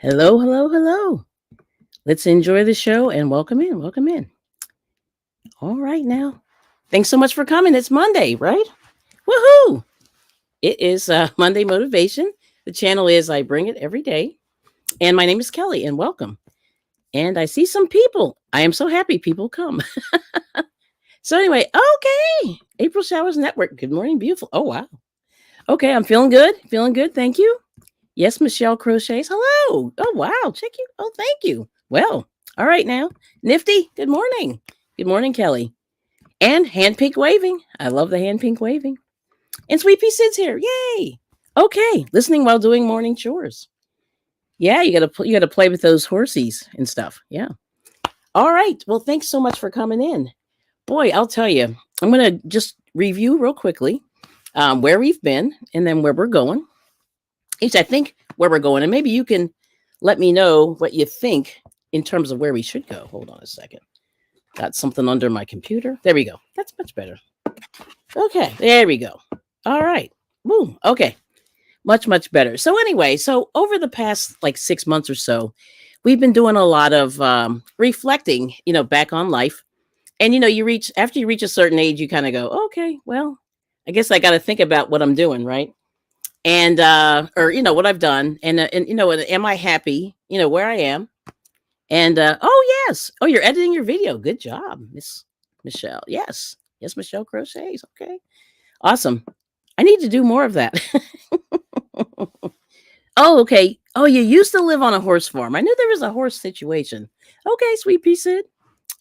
Hello, hello, hello. Let's enjoy the show and welcome in. Welcome in. All right, now. Thanks so much for coming. It's Monday, right? Woohoo! It is Monday Motivation. The channel is I Bring It Every Day. And my name is Kelly, and welcome. And I see some people. I am so happy people come. So, anyway, okay. April Showers Network. Good morning, beautiful. Oh, wow. Okay, I'm feeling good. Feeling good. Thank you. Yes, Michelle Crochets. Hello. Oh, wow. Check you. Oh, thank you. Well, all right now. Nifty. Good morning. Good morning, Kelly. And hand pink waving. I love the hand pink waving. And Sweet Pea Sid's here. Yay. Okay. Listening while doing morning chores. Yeah, you gotta play with those horsies and stuff. Yeah. All right. Well, thanks so much for coming in. Boy, I'll tell you. I'm gonna just review real quickly where we've been and then where we're going. Each, I think where we're going, and maybe you can let me know what you think in terms of where we should go. Hold on a second. Got something under my computer. There we go. That's much better. Okay, there we go. All right. Boom. Okay. Much, much better. So anyway, so over the past like 6 months or so, we've been doing a lot of reflecting, back on life. And, after you reach a certain age, you kind of go, okay, well, I guess I got to think about what I'm doing, right? And or what I've done, and am I happy, where I am? And oh yes, oh, you're editing your video. Good job, Miss Michelle. Yes, Michelle Crochets. Okay, awesome. I need to do more of that. Oh, okay. Oh, you used to live on a horse farm. I knew there was a horse situation. Okay, Sweet Pea Sid.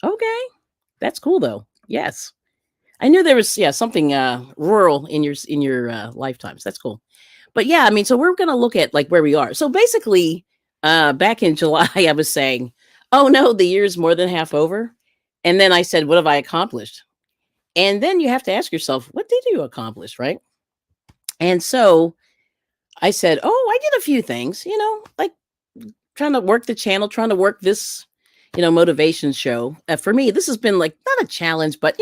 Okay, that's cool though. Yes, I knew there was something rural in your lifetimes. That's cool. But yeah, I mean, so we're gonna look at like where we are. So basically, back in July, I was saying, "Oh no, the year's more than half over," and then I said, "What have I accomplished?" And then you have to ask yourself, "What did you accomplish?" Right? And so I said, "Oh, I did a few things, like trying to work the channel, trying to work this, motivation show. For me, this has been like not a challenge, but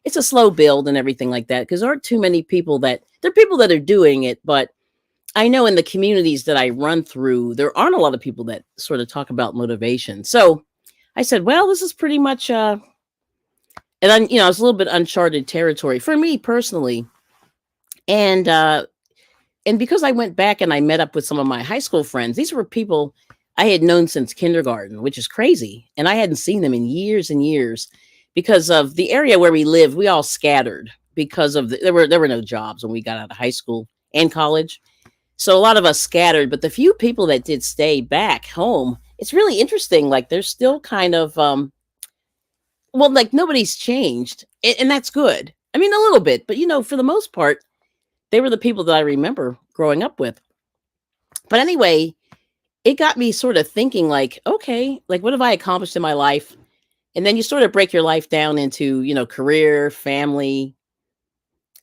it's a slow build and everything like that because there aren't too many people there are people that are doing it, but I know in the communities that I run through, there aren't a lot of people that sort of talk about motivation. So I said, well, this is pretty much, it's a little bit uncharted territory for me personally. And because I went back and I met up with some of my high school friends, these were people I had known since kindergarten, which is crazy. And I hadn't seen them in years and years because of the area where we lived. We all scattered because of there were no jobs when we got out of high school and college. So a lot of us scattered, but the few people that did stay back home, it's really interesting. Like they're still kind of, like nobody's changed, and that's good. I mean, a little bit, but for the most part, they were the people that I remember growing up with. But anyway, it got me sort of thinking like, okay, like what have I accomplished in my life? And then you sort of break your life down into, career, family,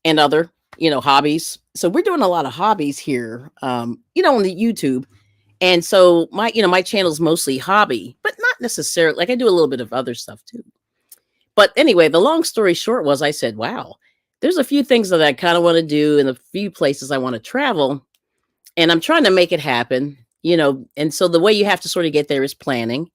and other, hobbies. So we're doing a lot of hobbies here, on the YouTube. And so my channel is mostly hobby, but not necessarily like I do a little bit of other stuff too. But anyway, the long story short was I said, wow, there's a few things that I kind of want to do and a few places I want to travel. And I'm trying to make it happen, and so the way you have to sort of get there is planning.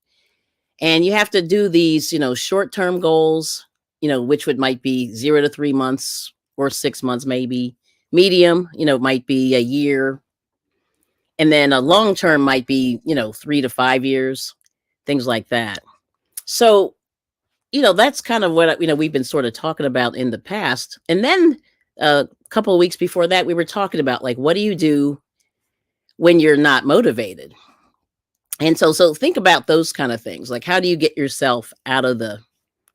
And you have to do these, short-term goals, which might be 0 to 3 months or 6 months, maybe. Medium, might be a year. And then a long term might be, 3 to 5 years, things like that. So, that's kind of what, we've been sort of talking about in the past. And then a couple of weeks before that, we were talking about like, what do you do when you're not motivated? And so think about those kind of things. Like, how do you get yourself out of the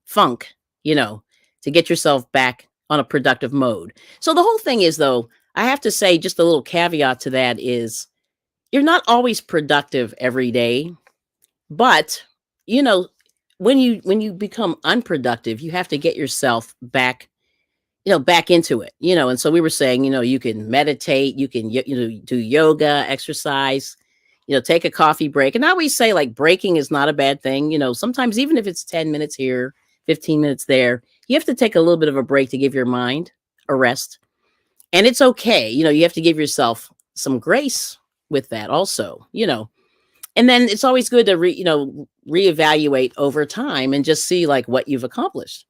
funk, to get yourself back on a productive mode? So the whole thing is, though, I have to say just a little caveat to that is you're not always productive every day, but, when you become unproductive, you have to get yourself back, back into it, and so we were saying, you can meditate, you can, do yoga, exercise, take a coffee break. And I always say like breaking is not a bad thing. Sometimes even if it's 10 minutes here, 15 minutes there, you have to take a little bit of a break to give your mind a rest. And it's okay. You have to give yourself some grace with that also, And then it's always good to reevaluate over time and just see like what you've accomplished.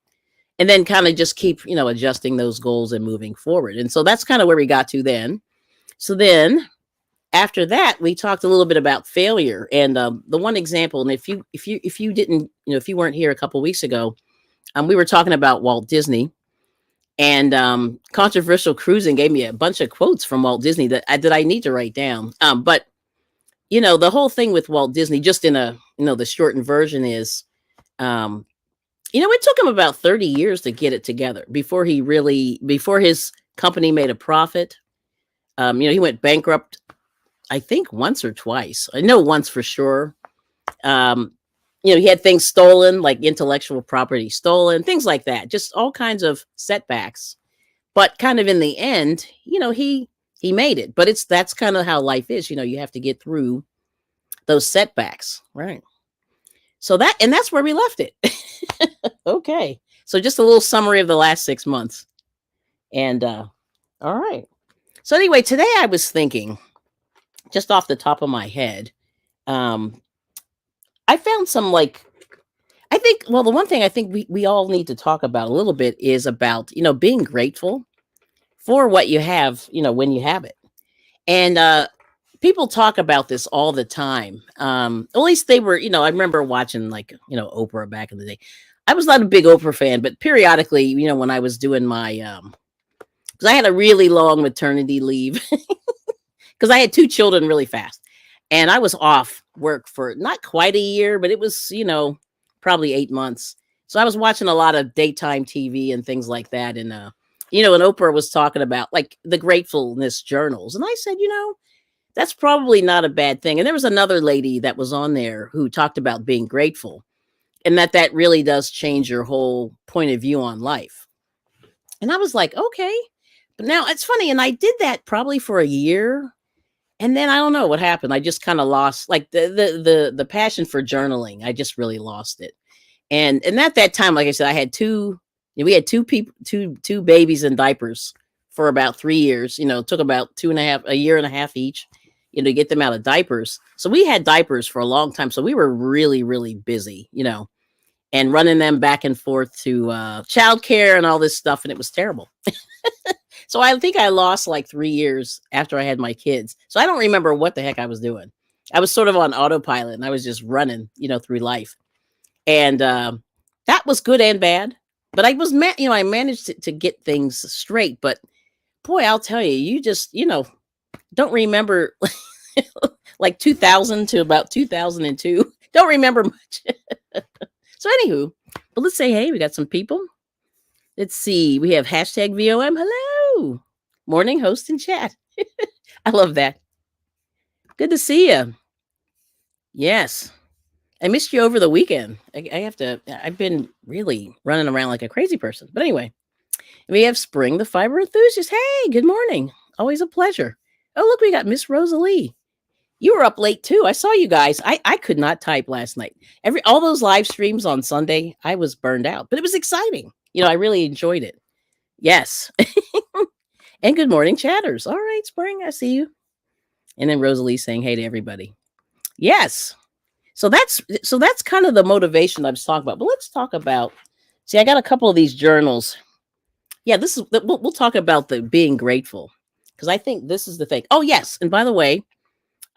And then kind of just keep, adjusting those goals and moving forward. And so that's kind of where we got to then. So then after that, we talked a little bit about failure. And the one example, and if you didn't, if you weren't here a couple weeks ago, we were talking about Walt Disney. And Controversial Cruising gave me a bunch of quotes from Walt Disney that I need to write down. But the whole thing with Walt Disney, just in the shortened version is, it took him about 30 years to get it together before his company made a profit. He went bankrupt, I think once or twice. I know once for sure. He had things stolen, like intellectual property stolen, things like that, just all kinds of setbacks. But kind of in the end, he made it. But that's kind of how life is. You have to get through those setbacks, right? So that's where we left it. Okay. So just a little summary of the last 6 months. And all right. So anyway, today I was thinking, just off the top of my head, I found some the one thing I think we all need to talk about a little bit is about, being grateful for what you have, when you have it. And people talk about this all the time. At least they were, I remember watching Oprah back in the day. I was not a big Oprah fan, but periodically, when I was doing my, because I had a really long maternity leave because I had 2 children really fast. And I was off work for not quite a year, but it was, probably 8 months. So I was watching a lot of daytime TV and things like that. And, and Oprah was talking about like the gratefulness journals. And I said, that's probably not a bad thing. And there was another lady that was on there who talked about being grateful and that really does change your whole point of view on life. And I was like, okay. But now it's funny. And I did that probably for a year. And then I don't know what happened. I just kind of lost like the passion for journaling. I just really lost it. And at that time, like I said, I had we had 2 people, two babies in diapers for about 3 years. It took about a year and a half each, to get them out of diapers. So we had diapers for a long time. So we were really, really busy, and running them back and forth to childcare and all this stuff. And it was terrible. So I think I lost like 3 years after I had my kids. So I don't remember what the heck I was doing. I was sort of on autopilot and I was just running, through life. And that was good and bad. But I was, I managed to get things straight. But boy, I'll tell you, you just, don't remember like 2000 to about 2002. Don't remember much. So anywho, but let's say, hey, we got some people. Let's see. We have hashtag VOM. Hello. Morning host and chat. I love that. Good to see you. Yes. I missed you over the weekend. I've been really running around like a crazy person. But anyway, we have Spring, the fiber enthusiast. Hey, good morning. Always a pleasure. Oh, look, we got Miss Rosalie. You were up late too. I saw you guys. I could not type last night. All those live streams on Sunday, I was burned out, but it was exciting. I really enjoyed it. Yes. And good morning, chatters. All right, Spring, I see you. And then Rosalie saying hey to everybody. Yes. So that's kind of the motivation I was talking about. But let's talk about, see, I got a couple of these journals. Yeah, we'll talk about the being grateful because I think this is the thing. Oh, yes. And by the way,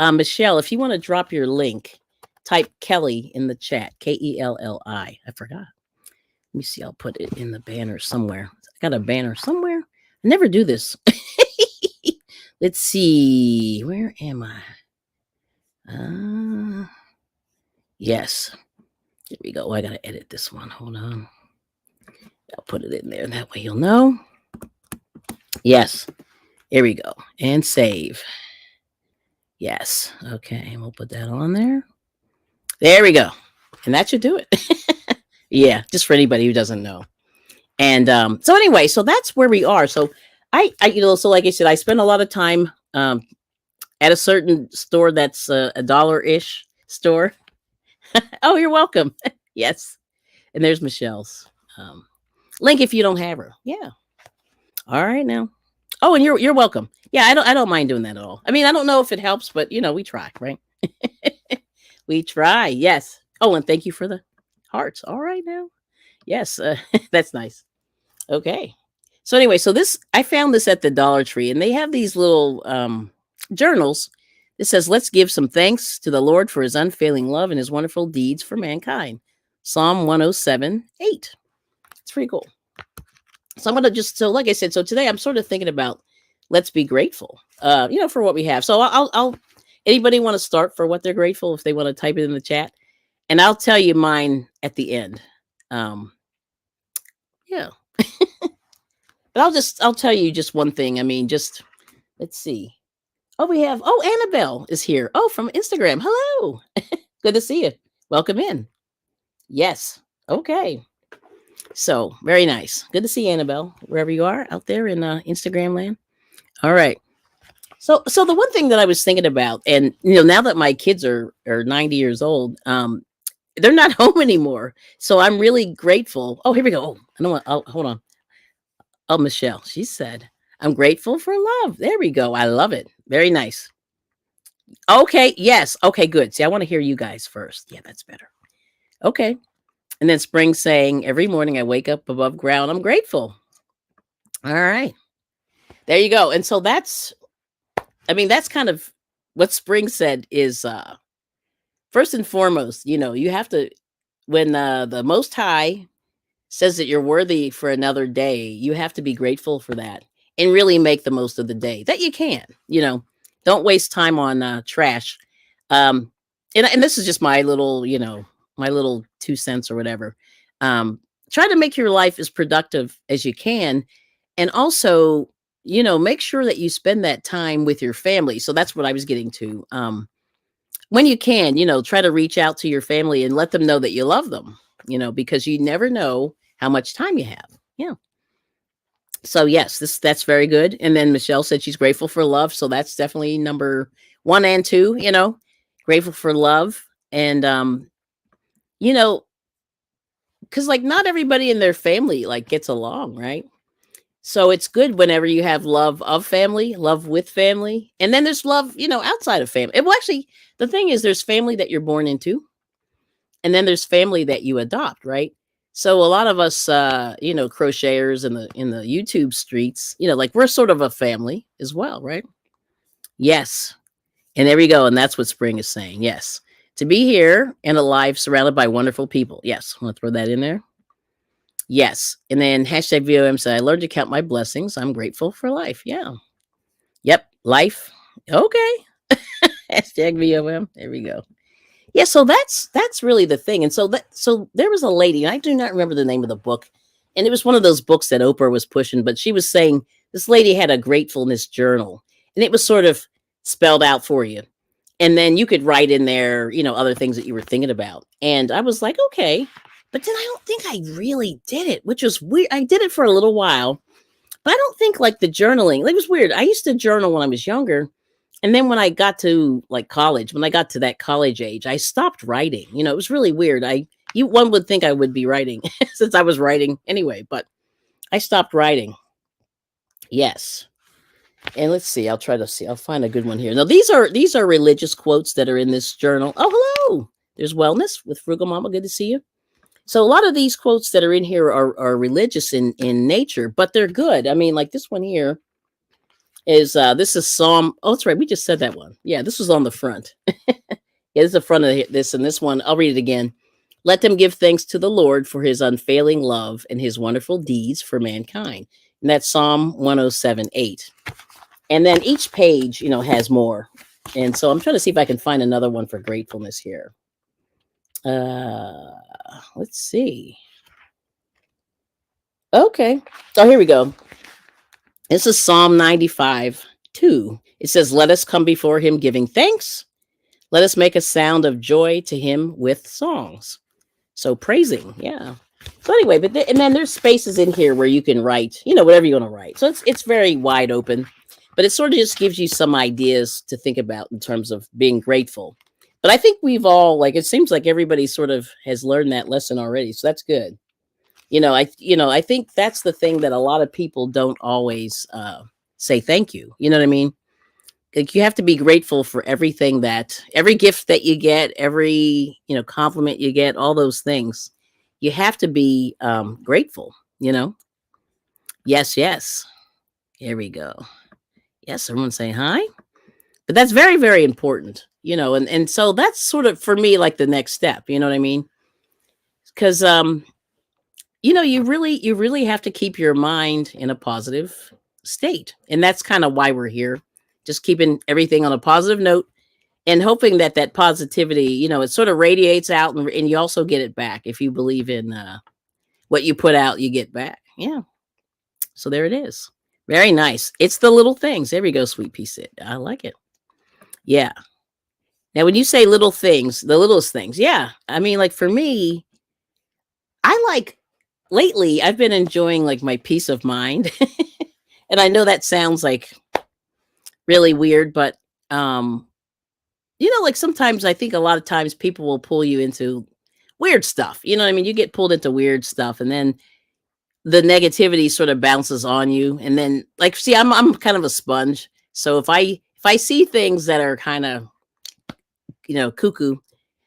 Michelle, if you want to drop your link, type Kelly in the chat, Kelli. I forgot. Let me see. I'll put it in the banner somewhere. I got a banner somewhere. I never do this. Let's see. Where am I? Yes. Here we go. I got to edit this one. Hold on. I'll put it in there. That way you'll know. Yes. Here we go. And save. Yes. Okay. We'll put that on there. There we go. And that should do it. Yeah. Just for anybody who doesn't know. And so anyway, so that's where we are. So I so like I said, I spend a lot of time at a certain store that's a $1-ish store. Oh, you're welcome. Yes. And there's Michelle's link if you don't have her. Yeah. All right now. Oh, and you're welcome. Yeah, I don't mind doing that at all. I mean, I don't know if it helps, but we try, right? We try. Yes. Oh, and thank you for the hearts. All right now. Yes, that's nice. Okay. So anyway, so this I found this at the Dollar Tree, and they have these little journals. It says, "Let's give some thanks to the Lord for His unfailing love and His wonderful deeds for mankind." Psalm 107:8. It's pretty cool. So I'm gonna just so like I said, so today I'm sort of thinking about let's be grateful, for what we have. So I'll anybody want to start for what they're grateful if they want to type it in the chat, and I'll tell you mine at the end. Um, yeah. But I'll tell you just one thing. I mean, just let's see. Oh, we have Annabelle is here. Oh, from Instagram. Hello. Good to see you. Welcome in. Yes. Okay. So very nice. Good to see you, Annabelle, wherever you are out there in Instagram land. All right. So the one thing that I was thinking about, and now that my kids are 90 years old, they're not home anymore. So I'm really grateful. Oh, here we go. Oh, I don't want. Oh, hold on. Oh, Michelle, she said, I'm grateful for love. There we go. I love it. Very nice. Okay. Yes. Okay, good. See, I want to hear you guys first. Yeah, that's better. Okay. And then Spring saying, every morning I wake up above ground. I'm grateful. All right. There you go. And so that's kind of what Spring said is first and foremost, you have to, when the Most High says that you're worthy for another day, you have to be grateful for that and really make the most of the day that you can. Don't waste time on trash. And this is just my little, my little 2 cents or whatever. Try to make your life as productive as you can, and also, make sure that you spend that time with your family. So that's what I was getting to. When you can, try to reach out to your family and let them know that you love them. Because you never know how much time you have. Yeah. So yes, that's very good. And then Michelle said she's grateful for love. So that's definitely number 1 and 2, grateful for love. And you know, because like not everybody in their family like gets along, right? So it's good whenever you have love of family, love with family. And then there's love, outside of family. Well, actually, the thing is there's family that you're born into, and then there's family that you adopt, right? So a lot of us, crocheters in the YouTube streets, like we're sort of a family as well, right? Yes, and there we go, and that's what Spring is saying. Yes, to be here and alive, surrounded by wonderful people. Yes, I'm gonna throw that in there. Yes, and then hashtag VOM said, I learned to count my blessings. I'm grateful for life. Yeah. Yep, life. Okay. Hashtag VOM. There we go. Yeah, so that's really the thing. And so there was a lady, and I do not remember the name of the book, and it was one of those books that Oprah was pushing, but she was saying this lady had a gratefulness journal, and it was sort of spelled out for you. And then you could write in there, other things that you were thinking about. And I was like, okay. But then I don't think I really did it, which was weird. I did it for a little while, but I don't think like the journaling, it was weird. I used to journal when I was younger. And then when I got to like college, when I got to that college age, I stopped writing. It was really weird. One would think I would be writing since I was writing anyway, but I stopped writing. Yes. And let's see, I'll try to see. I'll find a good one here. Now these are religious quotes that are in this journal. Oh, hello. There's Wellness with Frugal Mama. Good to see you. So a lot of these quotes that are in here are religious in nature, but they're good. I mean, like this one here is this is Psalm. Oh, that's right. We just said that one. Yeah, this was on the front. Yeah, this is the front of this, and this one, I'll read it again. Let them give thanks to the Lord for his unfailing love and his wonderful deeds for mankind. And that's Psalm 107:8. And then each page, has more. And so I'm trying to see if I can find another one for gratefulness here. Let's see. Okay. Oh, here we go. This is Psalm 95:2. It says, let us come before him giving thanks. Let us make a sound of joy to him with songs. So praising. Yeah. So anyway, and then there's spaces in here where you can write, whatever you want to write. So it's very wide open, but it sort of just gives you some ideas to think about in terms of being grateful. But I think we've all it seems like everybody sort of has learned that lesson already. So that's good. I think that's the thing that a lot of people don't always say thank you. You know what I mean? like you have to be grateful for everything, that every gift that you get, every, compliment you get, all those things. You have to be grateful, you know? Yes, yes. Here we go. Yes, everyone's saying hi. But that's very, very important, and so that's sort of for me like the next step, you know what I mean? Because you really have to keep your mind in a positive state. And that's kind of why we're here. Just keeping everything on a positive note and hoping that that positivity, it sort of radiates out, and you also get it back. If you believe in what you put out, you get back. Yeah. So there it is. Very nice. It's the little things. There we go, sweet pea sit. I like it. Yeah. Now, when you say little things, the littlest things, yeah. I mean, like for me, I like lately, I've been enjoying like my peace of mind. And I know that sounds like really weird, but like sometimes I think a lot of times people will pull you into weird stuff. You know what I mean? You get pulled into weird stuff, and then the negativity sort of bounces on you. And then like, see, I'm kind of a sponge. So if I see things that are kind of, cuckoo,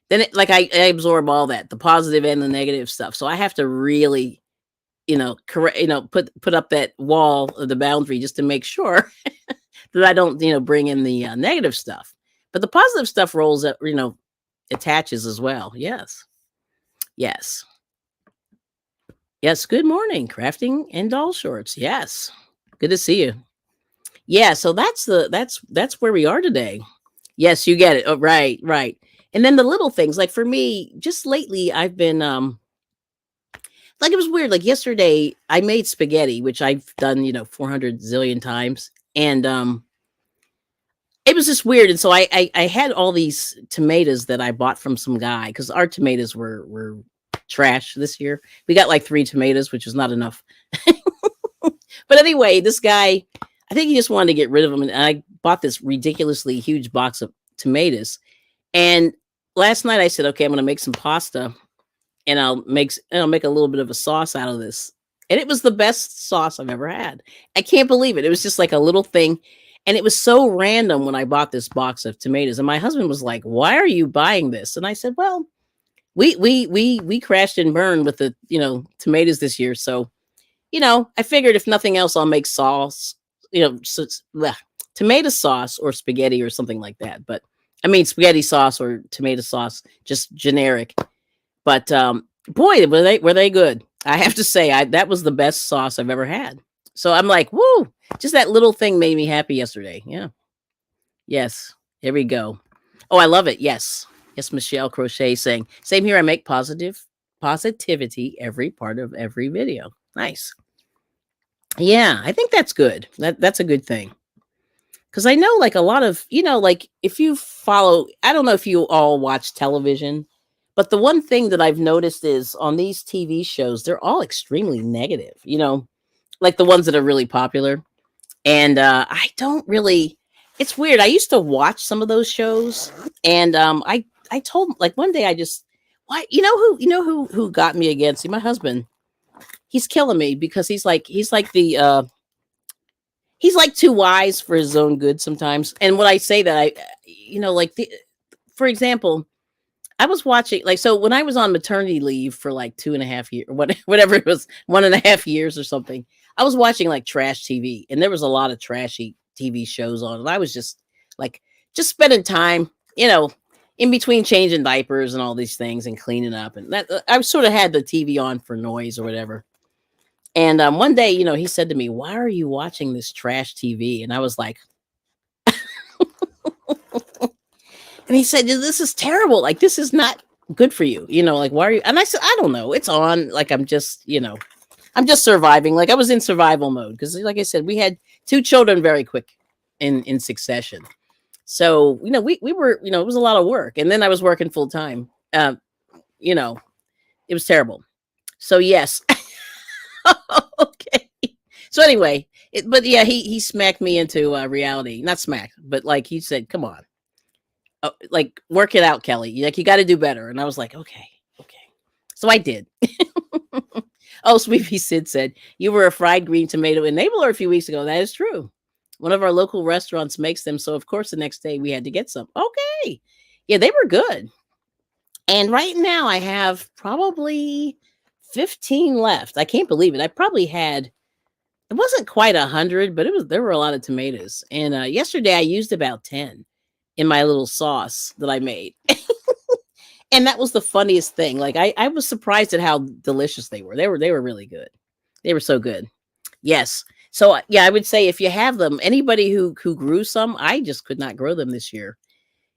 then I absorb all that, the positive and the negative stuff. So I have to really, correct, put up that wall of the boundary just to make sure that I don't, bring in the negative stuff. But the positive stuff rolls up, attaches as well. Yes. Yes. Yes. Good morning, crafting and doll shorts. Yes. Good to see you. Yeah. So that's where we are today. Yes, you get it. Oh, right, right. And then the little things, like for me, just lately, I've been like it was weird. Like yesterday, I made spaghetti, which I've done, 400 zillion times, and it was just weird. And so I had all these tomatoes that I bought from some guy, because our tomatoes were trash this year. We got like 3 tomatoes, which is not enough. But anyway, this guy, I think he just wanted to get rid of them, and I bought this ridiculously huge box of tomatoes. And last night I said, okay, I'm going to make some pasta, and I'll make a little bit of a sauce out of this. And it was the best sauce I've ever had. I can't believe it. It was just like a little thing. And it was so random when I bought this box of tomatoes. And my husband was like, "Why are you buying this?" And I said, "Well, we crashed and burned with the, tomatoes this year. So, I figured if nothing else, I'll make sauce, tomato sauce or spaghetti or something like that. But I mean, spaghetti sauce or tomato sauce, just generic. But boy, were they good. I have to say, that was the best sauce I've ever had. So I'm like, woo, just that little thing made me happy yesterday. Yeah. Yes. Here we go. Oh, I love it. Yes. Yes, Michelle Crochet saying, same here. I make positivity every part of every video. Nice. Yeah, I think that's good. That's a good thing. Because I know like a lot of, like if you follow, I don't know if you all watch television, but the one thing that I've noticed is on these TV shows, they're all extremely negative, like the ones that are really popular. And I don't really, it's weird. I used to watch some of those shows, and I told, like, one day I just, why, who got me again? See, my husband, he's killing me, because he's like the he's like too wise for his own good sometimes. And when I say that, like for example, I was watching, like, so when I was on maternity leave for like 2.5 years, whatever it was, 1.5 years or something, I was watching like trash TV, and there was a lot of trashy TV shows on. And I was just like, just spending time, in between changing diapers and all these things and cleaning up. And that I sort of had the TV on for noise or whatever. And one day, he said to me, "Why are you watching this trash TV?" And I was like, and he said, "This is terrible. Like, this is not good for you. Like, why are you?" And I said, "I don't know. It's on. Like, I'm just surviving. Like, I was in survival mode, because, like I said, we had 2 children very quick in succession. So, we were, it was a lot of work. And then I was working full time. It was terrible. So, yes." Okay. So anyway, but yeah, he smacked me into reality. Not smacked, but like he said, "Come on, like work it out, Kelly. Like you got to do better." And I was like, okay. So I did. Oh, Sweetie Sid said, "You were a fried green tomato enabler a few weeks ago." That is true. One of our local restaurants makes them. So, of course, the next day we had to get some. Okay. Yeah, they were good. And right now I have probably 15 left. I can't believe it. I probably had, it wasn't quite 100, but there were a lot of tomatoes. And yesterday I used about 10 in my little sauce that I made. And that was the funniest thing. Like I was surprised at how delicious they were. They were really good. They were so good. Yes. So yeah, I would say if you have them, anybody who grew some, I just could not grow them this year.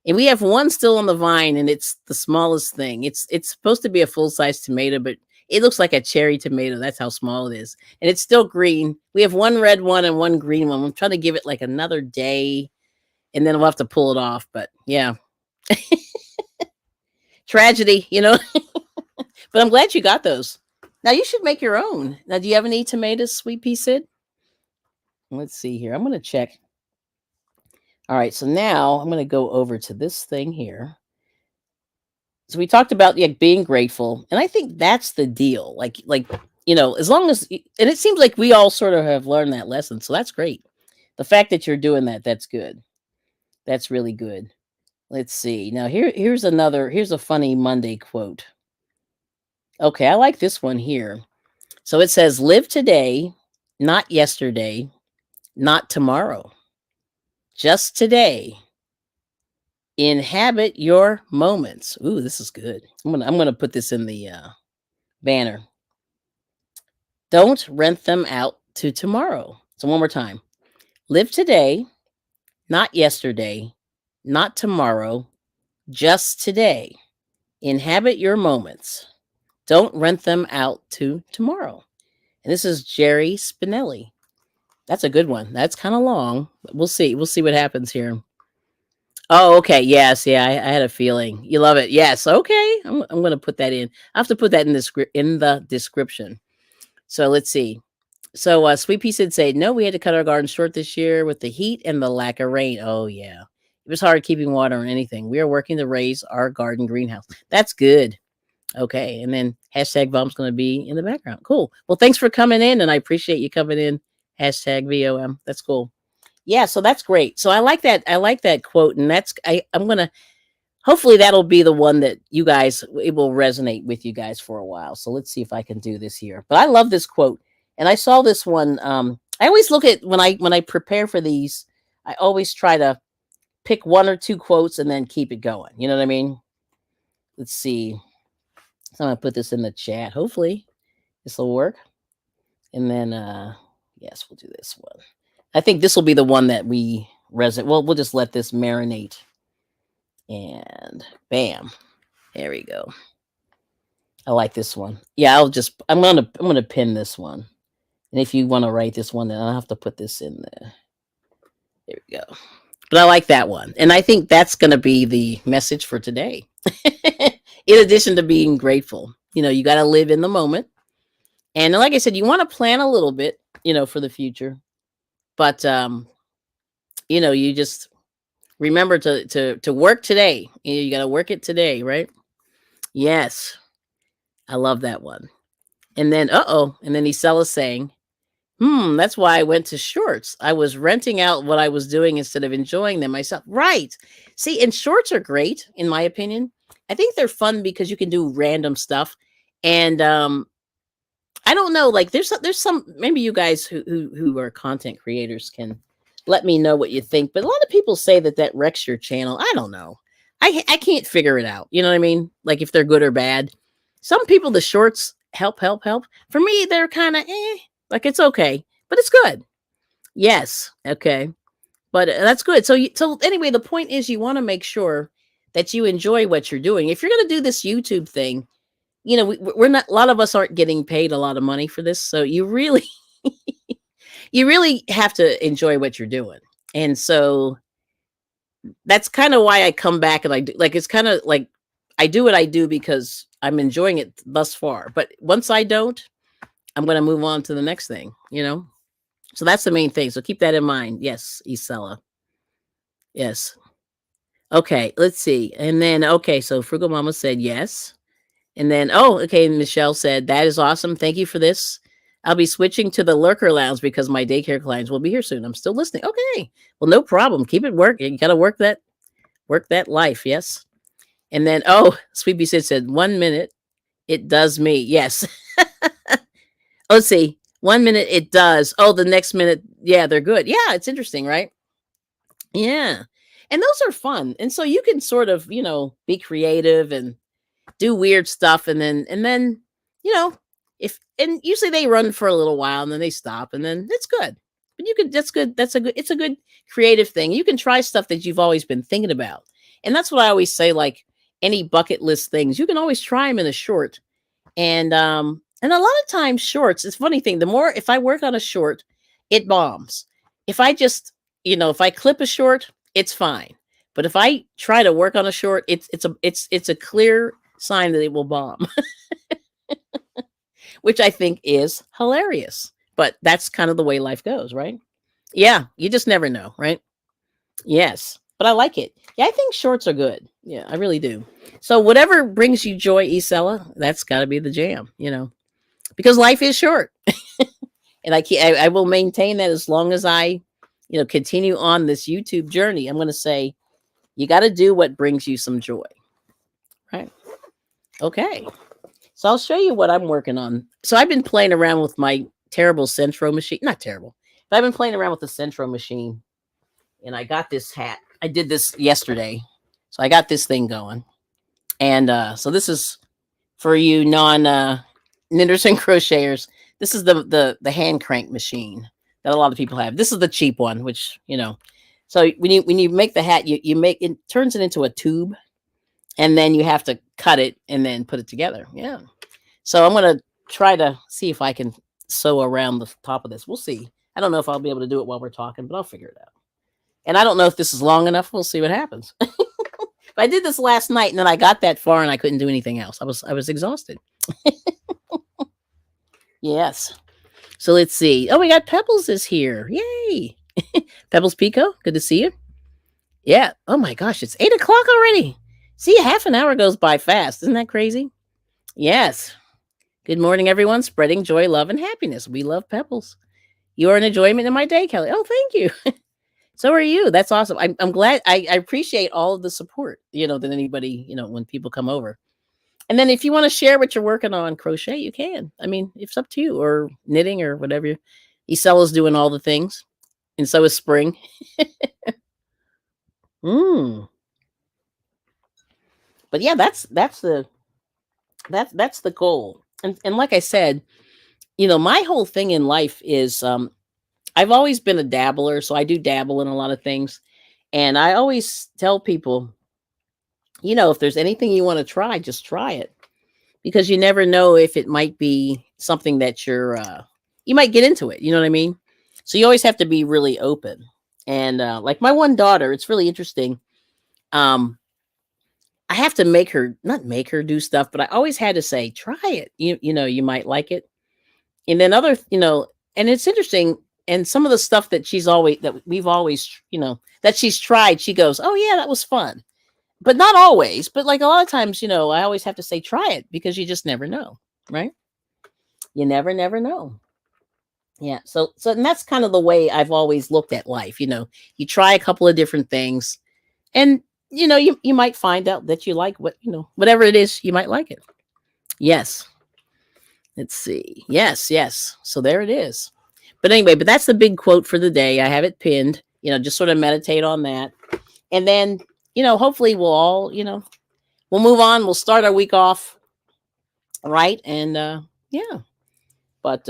And we have one still on the vine, and it's the smallest thing. It's supposed to be a full-size tomato, but it looks like a cherry tomato. That's how small it is. And it's still green. We have one red one and one green one. I'm trying to give it like another day, and then we'll have to pull it off. But yeah. Tragedy, you know. But I'm glad you got those. Now you should make your own. Now, do you have any tomatoes, Sweet Pea Sid? Let's see here. I'm going to check. All right, so now I'm going to go over to this thing here. So we talked about being grateful, and I think that's the deal. Like as long as, and it seems like we all sort of have learned that lesson, so that's great. The fact that you're doing that, that's good. That's really good. Let's see. Now here's a funny Monday quote. Okay, I like this one here. So it says, "Live today, not yesterday, not tomorrow. Just today. Inhabit your moments." Ooh, this is good. I'm gonna put this in the banner. Don't rent them out to tomorrow. So one more time. Live today, not yesterday, not tomorrow, just today. Inhabit your moments. Don't rent them out to tomorrow. And this is Jerry Spinelli. That's a good one. That's kind of long, but we'll see. We'll see what happens here. Oh, okay. Yes, yeah. I had a feeling you love it. Yes, okay. I'm going to put that in. I have to put that in the description. So let's see. So Sweet Pea did say, no, we had to cut our garden short this year with the heat and the lack of rain. Oh yeah, it was hard keeping water on anything. We are working to raise our garden greenhouse. That's good. Okay, and then hashtag VOM's going to be in the background. Cool. Well, thanks for coming in, and I appreciate you coming in. Hashtag VOM. That's cool. Yeah, so that's great. So I like that. I like that quote, and I'm gonna hopefully that'll be the one that you guys, it will resonate with you guys for a while. So let's see if I can do this here. But I love this quote, and I saw this one. I always look at when I prepare for these. I always try to pick one or two quotes and then keep it going. You know what I mean? Let's see. So I'm gonna put this in the chat. Hopefully this will work. And then yes, we'll do this one. I think this will be the one that we resonate. Well, we'll just let this marinate. And bam. There we go. I like this one. Yeah, I'm gonna pin this one. And if you want to write this one, then I'll have to put this in there. There we go. But I like that one. And I think that's gonna be the message for today. In addition to being grateful. You gotta live in the moment. And like I said, you want to plan a little bit, for the future. But you just remember to work today. You got to work it today, right? Yes. I love that one. And then and then Isela saying, that's why I went to shorts. I was renting out what I was doing instead of enjoying them myself. Right. See, and shorts are great, in my opinion. I think they're fun because you can do random stuff. And I don't know, like there's some, maybe you guys who are content creators can let me know what you think. But a lot of people say that wrecks your channel. I don't know. I can't figure it out. You know what I mean? Like if they're good or bad. Some people, the shorts help. For me, they're kind of like it's okay, but it's good. Yes. Okay. But that's good. So anyway, the point is you want to make sure that you enjoy what you're doing. If you're going to do this YouTube thing, we're not, a lot of us aren't getting paid a lot of money for this. So you really, you really have to enjoy what you're doing. And so that's kind of why I come back and I do, like, it's kind of like I do what I do because I'm enjoying it thus far. But once I don't, I'm going to move on to the next thing, So that's the main thing. So keep that in mind. Yes, Isela. Yes. Okay, let's see. And then, okay, so Frugal Mama said yes. And then, okay, Michelle said, that is awesome. Thank you for this. I'll be switching to the lurker lounge because my daycare clients will be here soon. I'm still listening. Okay. Well, no problem. Keep it working. You gotta work that life. Yes. And then Sweet Bee said 1 minute it does me. Yes. Let's see. 1 minute it does. Oh, the next minute, yeah, they're good. Yeah, it's interesting, right? Yeah. And those are fun. And so you can sort of, be creative and do weird stuff and then, you know, if and usually they run for a little while and then they stop and then it's good. But you could that's good. It's a good creative thing. You can try stuff that you've always been thinking about. And that's what I always say, like any bucket list things, you can always try them in a short. And a lot of times shorts, it's a funny thing. The more if I work on a short, it bombs. If I just, if I clip a short, it's fine. But if I try to work on a short, it's a clear sign that it will bomb, which I think is hilarious. But that's kind of the way life goes, right? Yeah, you just never know, right? Yes, but I like it. Yeah, I think shorts are good. Yeah, I really do. So whatever brings you joy, Isella, that's got to be the jam, because life is short, and I will maintain that as long as I, continue on this YouTube journey. I'm going to say you got to do what brings you some joy, right? Okay, so I'll show you what I'm working on. So I've been playing around with my terrible Centro machine. Not terrible, but I've been playing around with the Centro machine, and I got this hat. I did this yesterday, so I got this thing going, and so this is for you non knitters and crocheters. This is the hand crank machine that a lot of people have. This is the cheap one, which So when you make the hat, you make it turns it into a tube, and then you have to cut it and then put it together. Yeah. So I'm gonna try to see if I can sew around the top of this. We'll see. I don't know if I'll be able to do it while we're talking, but I'll figure it out. And I don't know if this is long enough. We'll see what happens. But I did this last night, and then I got that far, and I couldn't do anything else. I was exhausted. Yes. So let's see. Oh, we got Pebbles is here. Yay. Pebbles Pico, good to see you. Yeah. Oh my gosh, it's 8:00 already. See, half an hour goes by fast. Isn't that crazy? Yes. Good morning, everyone. Spreading joy, love, and happiness. We love Pebbles. You are an enjoyment in my day, Kelly. Oh, thank you. So are you. That's awesome. I'm glad. I appreciate all of the support, that anybody, when people come over. And then if you want to share what you're working on, crochet, you can. I mean, it's up to you, or knitting or whatever. Isella's doing all the things. And so is Spring. But yeah, that's the goal. And like I said, my whole thing in life is I've always been a dabbler, so I do dabble in a lot of things. And I always tell people, if there's anything you want to try, just try it. Because you never know if it might be something that you might get into it. You know what I mean? So you always have to be really open. And like my one daughter, it's really interesting. I have to not make her do stuff, but I always had to say, try it. You might like it. And then and it's interesting. And some of the stuff that we've always, that she's tried, she goes, oh yeah, that was fun. But not always, but like a lot of times, I always have to say, try it, because you just never know, right? You never know. Yeah. So and that's kind of the way I've always looked at life. You try a couple of different things, and, you might find out that you like whatever it is, you might like it. Yes. Let's see. Yes. So there it is. But anyway, that's the big quote for the day. I have it pinned, just sort of meditate on that. And then, hopefully we'll all, we'll move on. We'll start our week off. Right. And, yeah, but,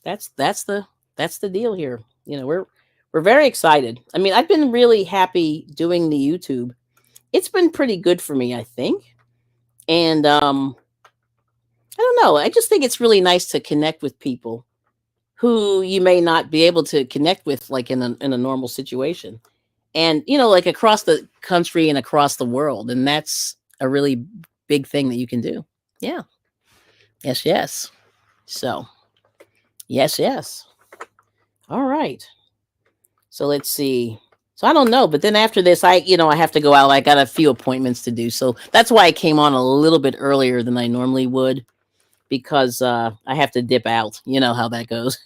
that's the deal here. We're very excited. I mean, I've been really happy doing the YouTube. It's been pretty good for me, I think. And, I don't know. I just think it's really nice to connect with people who you may not be able to connect with, like in a normal situation. And, like across the country and across the world. And that's a really big thing that you can do. Yeah. Yes. So, yes. All right. So let's see. So I don't know. But then after this, I have to go out. I got a few appointments to do. So that's why I came on a little bit earlier than I normally would. because I have to dip out. You know how that goes.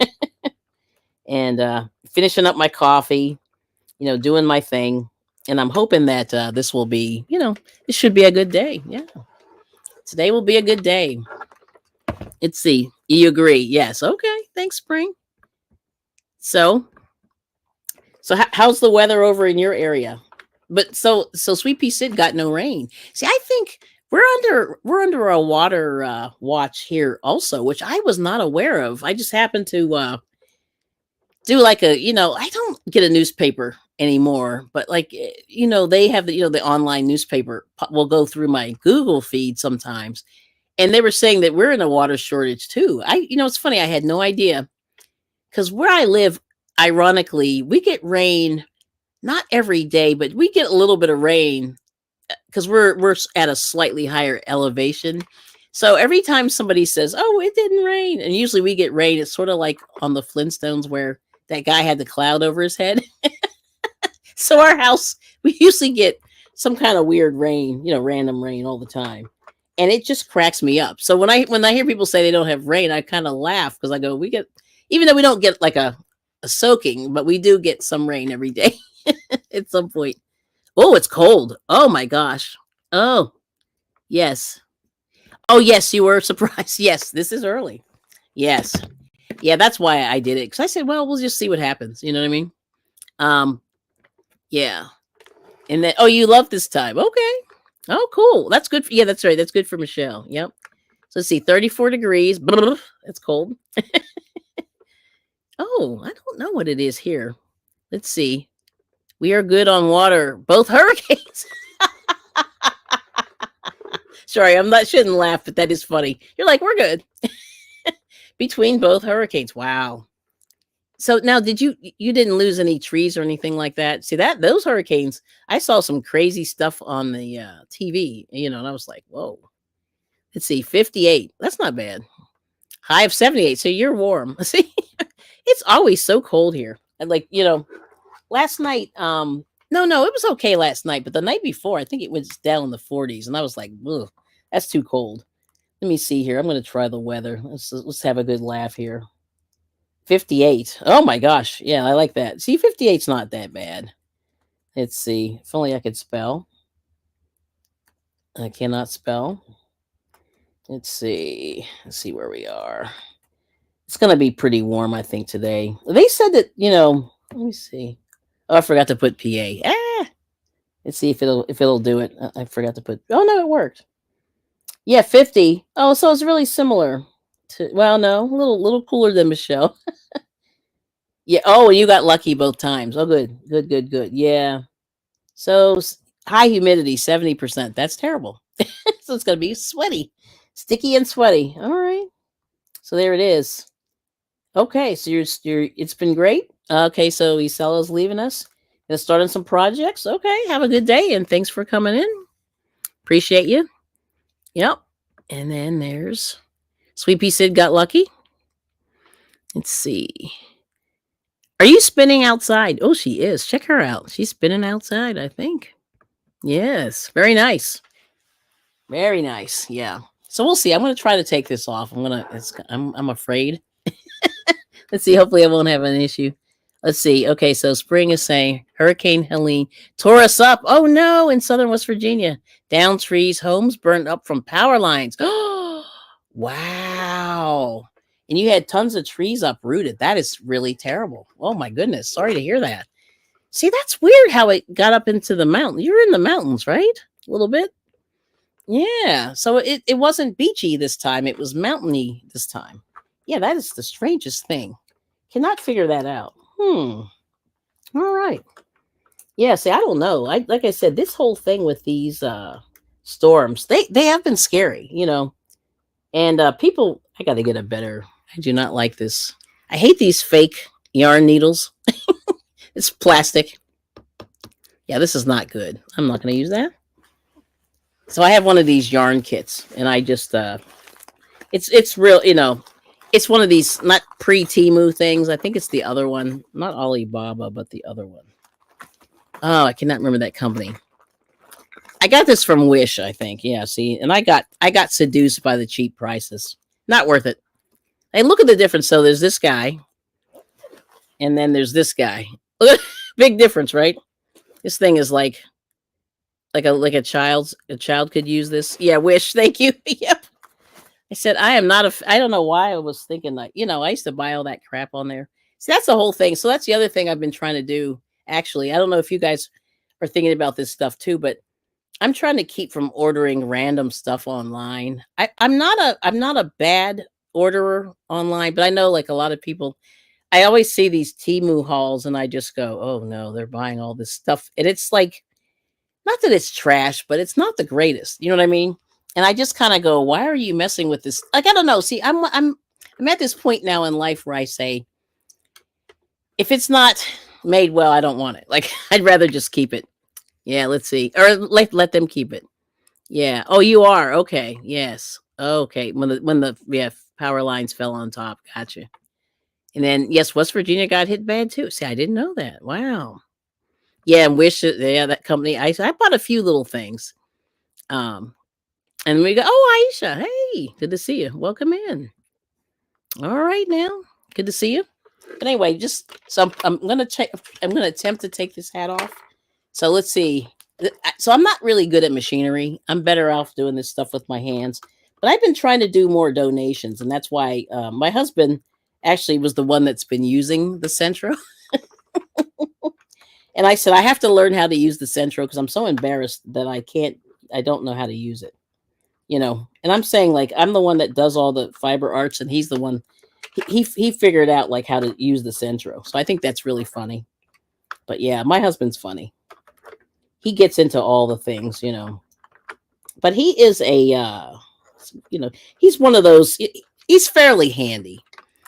And finishing up my coffee, doing my thing. And I'm hoping that this will be, this should be a good day. Yeah. Today will be a good day. Let's see. You agree? Yes. Okay. Thanks, Spring. So, how's the weather over in your area? But so Sweet Pea Sid got no rain. See, I think we're under a water watch here also, which I was not aware of. I just happened to do like I don't get a newspaper anymore, but like they have the online newspaper will go through my Google feed sometimes, and they were saying that we're in a water shortage too. It's funny, I had no idea, because where I live, ironically, we get rain not every day, but we get a little bit of rain because we're at a slightly higher elevation. So every time somebody says, "Oh, it didn't rain," and usually we get rain, it's sort of like on the Flintstones where that guy had the cloud over his head. So our house, we usually get some kind of weird rain, random rain all the time. And it just cracks me up. So when I hear people say they don't have rain, I kind of laugh, because I go, we get, even though we don't get like a soaking, but we do get some rain every day at some point. Oh, it's cold. Oh my gosh. Oh, yes. Oh, yes, you were surprised. Yes, this is early. Yes. Yeah, that's why I did it. Because I said, well, we'll just see what happens. You know what I mean? Yeah. And then, oh, you love this time. Okay. Oh, cool. That's good. Yeah, that's right. That's good for Michelle. Yep. So let's see, 34 degrees. That's cold. Oh, I don't know what it is here. Let's see. We are good on water. Both hurricanes. Sorry, shouldn't laugh, but that is funny. You're like, we're good. Between both hurricanes. Wow. So now, you didn't lose any trees or anything like that? See, those hurricanes, I saw some crazy stuff on the TV, and I was like, whoa. Let's see, 58. That's not bad. High of 78. So you're warm. See, it's always so cold here. And last night, no, it was okay last night, but the night before, I think it was down in the 40s, and I was like, ugh, that's too cold. Let me see here. I'm going to try the weather. Let's have a good laugh here. 58. Oh my gosh. Yeah, I like that. See, 58's not that bad. Let's see. If only I could spell. I cannot spell. Let's see. Let's see where we are. It's going to be pretty warm, I think, today. They said that, let me see. Oh, I forgot to put PA. Let's see if it'll do it. I forgot to put. Oh no, it worked. Yeah, 50. Oh, so it's really similar to. Well, no, a little cooler than Michelle. Yeah. Oh, you got lucky both times. Oh, good. Yeah. So high humidity, 70%. That's terrible. So it's gonna be sweaty, sticky, and sweaty. All right. So there it is. Okay. So you're. It's been great. Okay. So Isalla's leaving us. Gonna start on some projects. Okay. Have a good day, and thanks for coming in. Appreciate you. Yep. And then there's Sweet Pea Sid got lucky. Let's see. Are you spinning outside? Oh, she is. Check her out. She's spinning outside, I think. Yes. Very nice. Very nice. Yeah. So we'll see. I'm going to try to take this off. I'm afraid. Let's see. Hopefully I won't have an issue. Let's see. Okay. So Spring is saying Hurricane Helene tore us up. Oh no. In southern West Virginia, down trees, homes burned up from power lines. Oh, wow. And you had tons of trees uprooted. That is really terrible. Oh my goodness. Sorry to hear that. See, that's weird how it got up into the mountain. You're in the mountains, right? A little bit. Yeah. So it wasn't beachy this time. It was mountainy this time. Yeah, that is the strangest thing. Cannot figure that out. All right. Yeah, see, I don't know. Like I said, this whole thing with these storms, they have been scary, And people, I got to get a better. I do not like this. I hate these fake yarn needles. It's plastic. Yeah, this is not good. I'm not going to use that. So I have one of these yarn kits, and I just it's real, it's one of these not pre-Temu things. I think it's the other one, not Alibaba, but the other one. Oh, I cannot remember that company. I got this from Wish, I think. Yeah, see, and I got seduced by the cheap prices. Not worth it. Hey, look at the difference. So there's this guy, and then there's this guy. Big difference, right? This thing is like a child could use this. Yeah, wish. Thank you. Yep. I said I am not a. I don't know why I was thinking like I used to buy all that crap on there. See, that's the whole thing. So that's the other thing I've been trying to do. Actually, I don't know if you guys are thinking about this stuff too, but I'm trying to keep from ordering random stuff online. I'm not a bad orderer online, but I know like a lot of people. I always see these Temu hauls, and I just go, "Oh no, they're buying all this stuff," and it's like not that it's trash, but it's not the greatest. You know what I mean? And I just kind of go, "Why are you messing with this?" Like I don't know. See, I'm at this point now in life where I say, if it's not made well, I don't want it. Like I'd rather just keep it. Yeah, let's see, or let them keep it. Yeah. Oh, you are okay. Yes. Okay. When the power lines fell on top. Gotcha. And then yes, West Virginia got hit bad too. See, I didn't know that. Wow. Yeah, and yeah, that company. I bought a few little things. Um, and we go, oh, Aisha, hey, good to see you. Welcome in. All right, now, good to see you. But anyway, just so I'm gonna check. I'm gonna attempt to take this hat off. So let's see. So I'm not really good at machinery. I'm better off doing this stuff with my hands. But I've been trying to do more donations, and that's why my husband actually was the one that's been using the Centro. And I said, I have to learn how to use the Centro because I'm so embarrassed that I don't know how to use it. And I'm saying like, I'm the one that does all the fiber arts and he's the one, he figured out like how to use the Centro. So I think that's really funny. But yeah, my husband's funny. He gets into all the things, but he is he's one of those, he's fairly handy.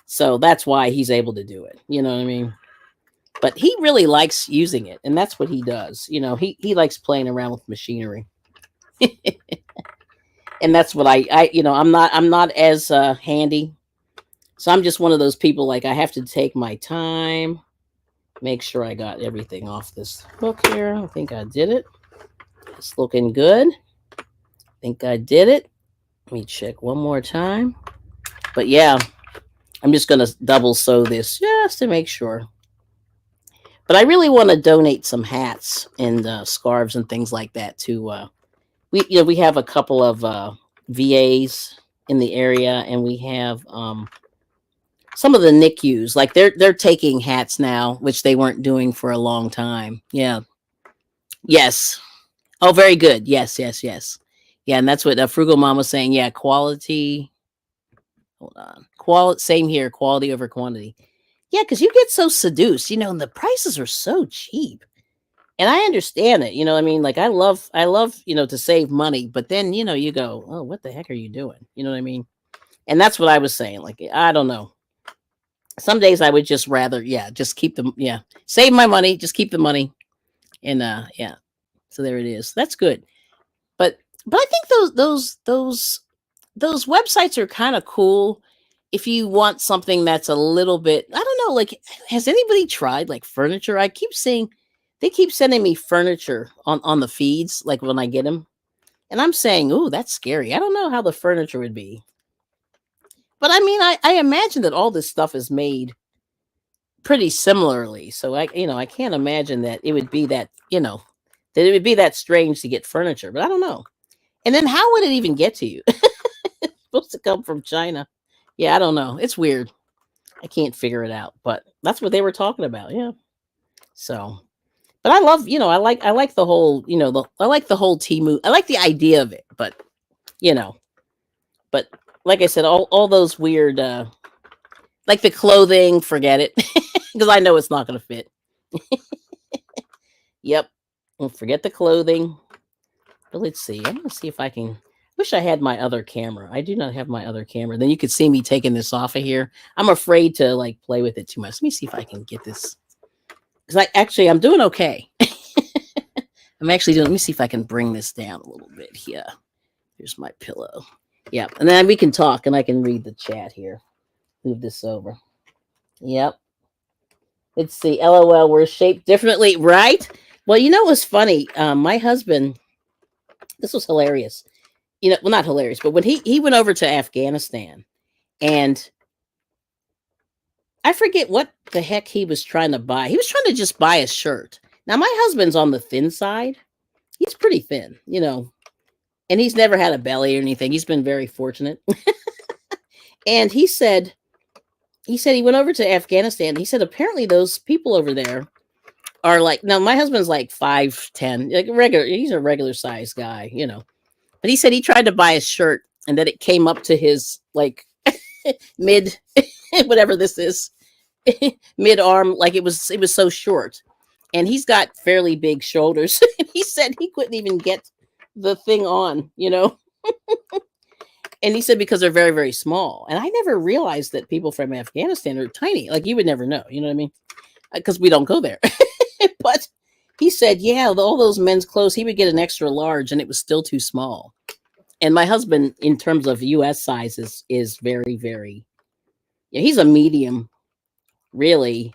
So that's why he's able to do it. You know what I mean? But he really likes using it, and that's what he does. He likes playing around with machinery, and that's what I'm not as handy, so I'm just one of those people. Like I have to take my time, make sure I got everything off this book here. I think I did it. It's looking good. I think I did it. Let me check one more time. But yeah, I'm just gonna double sew this just to make sure. But I really want to donate some hats and scarves and things like that to. We have a couple of VAs in the area, and we have some of the NICUs. Like they're taking hats now, which they weren't doing for a long time. Yeah. Yes. Oh, very good. Yes. Yes. Yes. Yeah, and that's what Frugal Mom was saying. Yeah, quality. Hold on. Quality. Same here. Quality over quantity. Yeah, because you get so seduced, and the prices are so cheap. And I understand it, I mean, like I love, to save money, but then, you go, oh, what the heck are you doing? You know what I mean? And that's what I was saying. Like, I don't know. Some days I would just rather, just keep them, save my money, just keep the money. And yeah. So there it is. That's good. But I think those websites are kind of cool if you want something that's a little bit, I don't know, like, has anybody tried like furniture? I keep seeing, they keep sending me furniture on the feeds, like when I get them. And I'm saying, ooh, that's scary. I don't know how the furniture would be. But I mean, I imagine that all this stuff is made pretty similarly. So I can't imagine that it would be that, that it would be that strange to get furniture, but I don't know. And then how would it even get to you? It's supposed to come from China. Yeah, I don't know. It's weird. I can't figure it out, but that's what they were talking about. Yeah. So, but I love, I like the whole, I like the whole Temu. I like the idea of it, but but like I said, all those weird, like the clothing, forget it, because I know it's not going to fit. Yep. Well, forget the clothing. But let's see. I'm going to see if I can. Wish I had my other camera. I do not have my other camera. Then you could see me taking this off of here. I'm afraid to like play with it too much. Let me see if I can get this. Because I'm doing okay. I'm actually doing. Let me see if I can bring this down a little bit here. Here's my pillow. Yep. And then we can talk and I can read the chat here. Move this over. Yep. Let's see. LOL, we're shaped differently, right? Well, it was funny. My husband, this was hilarious. Well, not hilarious, but when he went over to Afghanistan, And I forget what the heck he was trying to buy. He was trying to just buy a shirt. Now, my husband's on the thin side. He's pretty thin, and he's never had a belly or anything. He's been very fortunate. And he went over to Afghanistan. He said apparently those people over there are like, now my husband's like 5'10", like regular. He's a regular size guy, But he said he tried to buy a shirt and that it came up to his like mid, whatever this is, mid arm, like it was so short. And he's got fairly big shoulders. He said he couldn't even get the thing on, And he said because they're very, very small. And I never realized that people from Afghanistan are tiny. Like you would never know, you know what I mean? Because we don't go there. But he said, yeah, all those men's clothes, he would get an extra large and it was still too small. And my husband, in terms of US sizes, is very, very, yeah, he's a medium, really,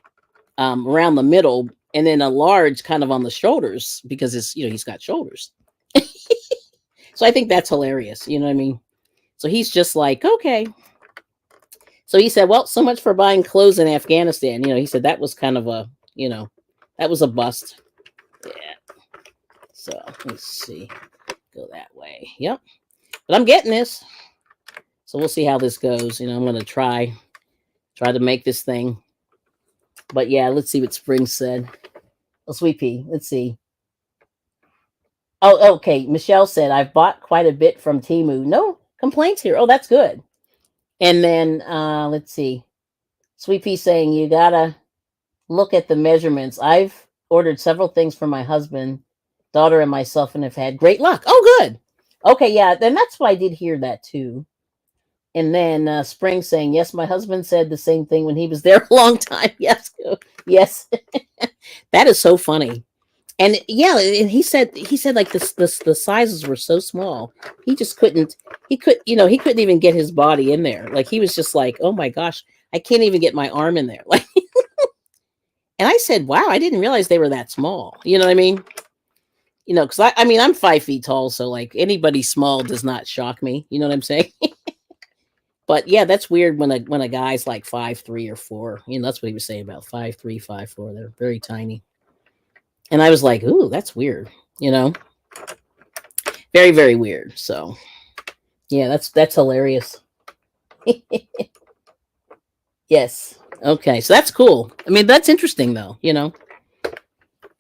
around the middle, and then a large kind of on the shoulders because he's got shoulders. So I think that's hilarious. You know what I mean? So he's just like, okay. So he said, well, so much for buying clothes in Afghanistan. He said that was kind of that was a bust. Yeah. So let's see. Go that way. Yep. But I'm getting this. So we'll see how this goes. I'm going to try to make this thing. But yeah, let's see what Spring said. Oh, Sweet Pea. Let's see. Oh, okay. Michelle said, I've bought quite a bit from Temu. No complaints here. Oh, that's good. And then let's see. Sweet Pea saying, you got to look at the measurements. I've ordered several things for my husband, daughter, and myself, and have had great luck. Oh, good. Okay, yeah. Then that's why I did hear that too. And then Spring saying, yes, my husband said the same thing when he was there a long time. Yes. Yes. That is so funny. And yeah, and he said like the sizes were so small. He just couldn't even get his body in there. Like he was just like, oh my gosh, I can't even get my arm in there. Like, and I said, wow, I didn't realize they were that small. You know what I mean? Because I mean, I'm 5 feet tall. So like anybody small does not shock me. You know what I'm saying? But yeah, that's weird when a guy's like 5'3" or 4. That's what he was saying about 5'3", 5'4". They're very tiny. And I was like, ooh, that's weird. Very, very weird. So yeah, that's hilarious. Yes. Okay. So that's cool. I mean, that's interesting though,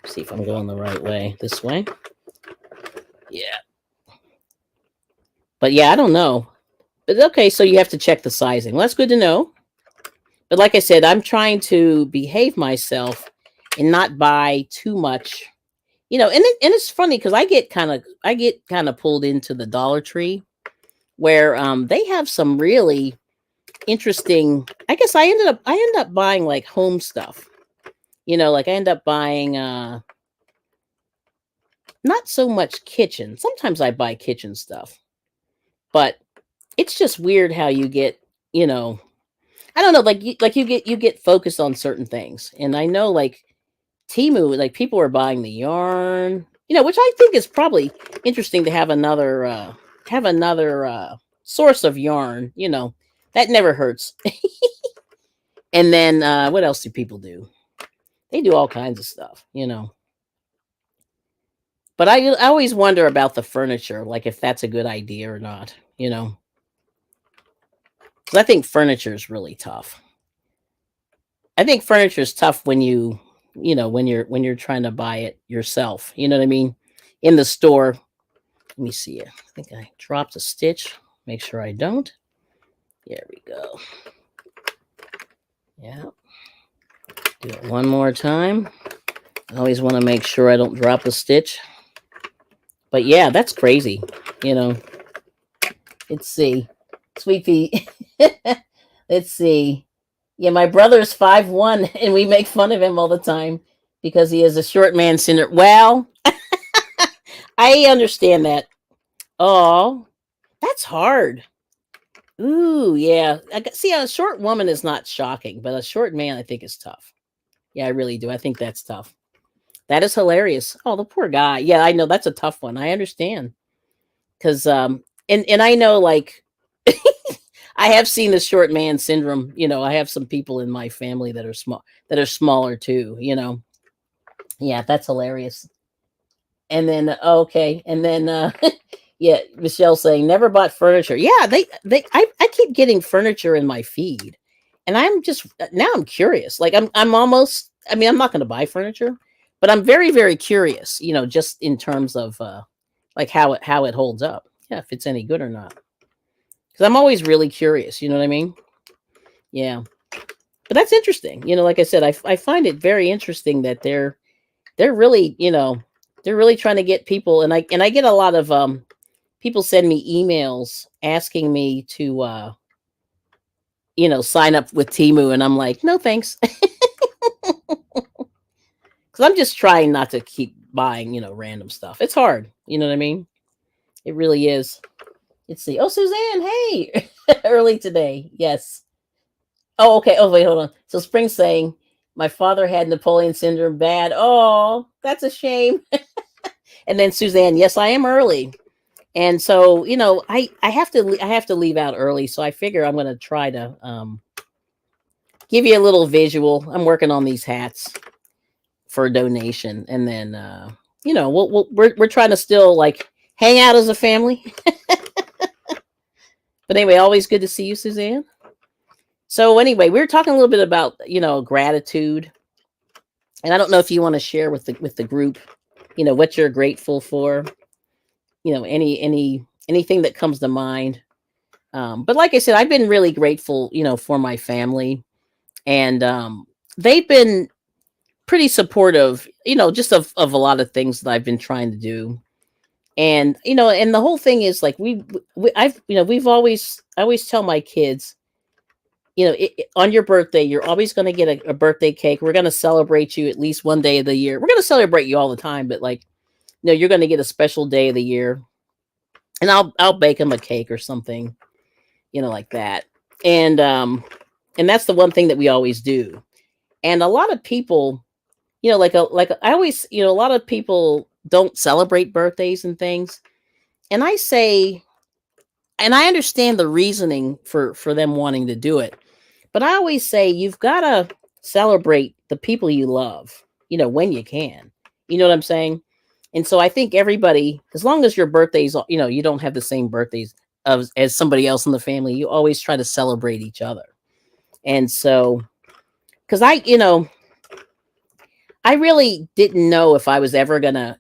See if I'm going the right way. This way. Yeah. But yeah, I don't know. But okay, so you have to check the sizing. Well, that's good to know. But like I said, I'm trying to behave myself and not buy too much. And it's funny because I get kind of pulled into the Dollar Tree where they have some really interesting. I guess I end up buying like home stuff. Like I end up buying not so much kitchen. Sometimes I buy kitchen stuff. But it's just weird how you get, I don't know, like you get focused on certain things. And I know like Temu, like people are buying the yarn, which I think is probably interesting to have another source of yarn, that never hurts. And then what else do people do? They do all kinds of stuff, But I always wonder about the furniture, like if that's a good idea or not, Because I think furniture is really tough. I think furniture is tough when when you're trying to buy it yourself. You know what I mean? In the store. Let me see. I think I dropped a stitch. Make sure I don't. There we go. Yeah. Do it one more time. I always want to make sure I don't drop a stitch. But yeah, that's crazy. Let's see. Sweet Pea. Let's see. Yeah, my brother's 5'1", and we make fun of him all the time because he has a short man syndrome. Well, I understand that. Oh, that's hard. Ooh, yeah. See, a short woman is not shocking, but a short man, I think, is tough. Yeah, I really do. I think that's tough. That is hilarious. Oh, the poor guy. Yeah, I know that's a tough one. I understand. Because and I know like I have seen the short man syndrome. I have some people in my family that are smaller too. Yeah, that's hilarious. And then okay, and then yeah, Michelle saying never bought furniture. Yeah, I keep getting furniture in my feed, and I'm just now I'm curious. Like I'm almost. I mean, I'm not going to buy furniture, but I'm very very curious. Just in terms of like how it holds up. Yeah, if it's any good or not. Because I'm always really curious. You know what I mean? Yeah, but that's interesting. Like I said, I find it very interesting that they're really they're really trying to get people, and I get a lot of people send me emails asking me to sign up with Timu, and I'm like, no thanks. Because I'm just trying not to keep buying random stuff. It's hard, you know what I mean? It really is. Let's see. Oh, Suzanne, hey. Early today. Yes. Oh, okay. Oh, wait, hold on. So Spring's saying my father had Napoleon syndrome bad. Oh, that's a shame. And then Suzanne, yes, I am early. And so, I have to leave out early. So I figure I'm going to try to give you a little visual. I'm working on these hats for a donation, and then we're trying to still like hang out as a family. But anyway, always good to see you, Suzanne. So anyway, we were talking a little bit about gratitude, and I don't know if you want to share with the group, what you're grateful for. Anything that comes to mind. But like I said, I've been really grateful, for my family, and they've been pretty supportive, just of a lot of things that I've been trying to do. And and the whole thing is like we've always I always tell my kids, on your birthday, you're always going to get a birthday cake. We're going to celebrate you at least one day of the year. We're going to celebrate you all the time, but like, you're going to get a special day of the year, and I'll bake them a cake or something, like that. And that's the one thing that we always do. And a lot of people, like I always, a lot of people don't celebrate birthdays and things. And I say, and I understand the reasoning for them wanting to do it, but I always say you've got to celebrate the people you love, when you can. You know what I'm saying? And so I think everybody, as long as your birthdays, you don't have the same birthdays as somebody else in the family, you always try to celebrate each other. And so, because I really didn't know if I was ever gonna,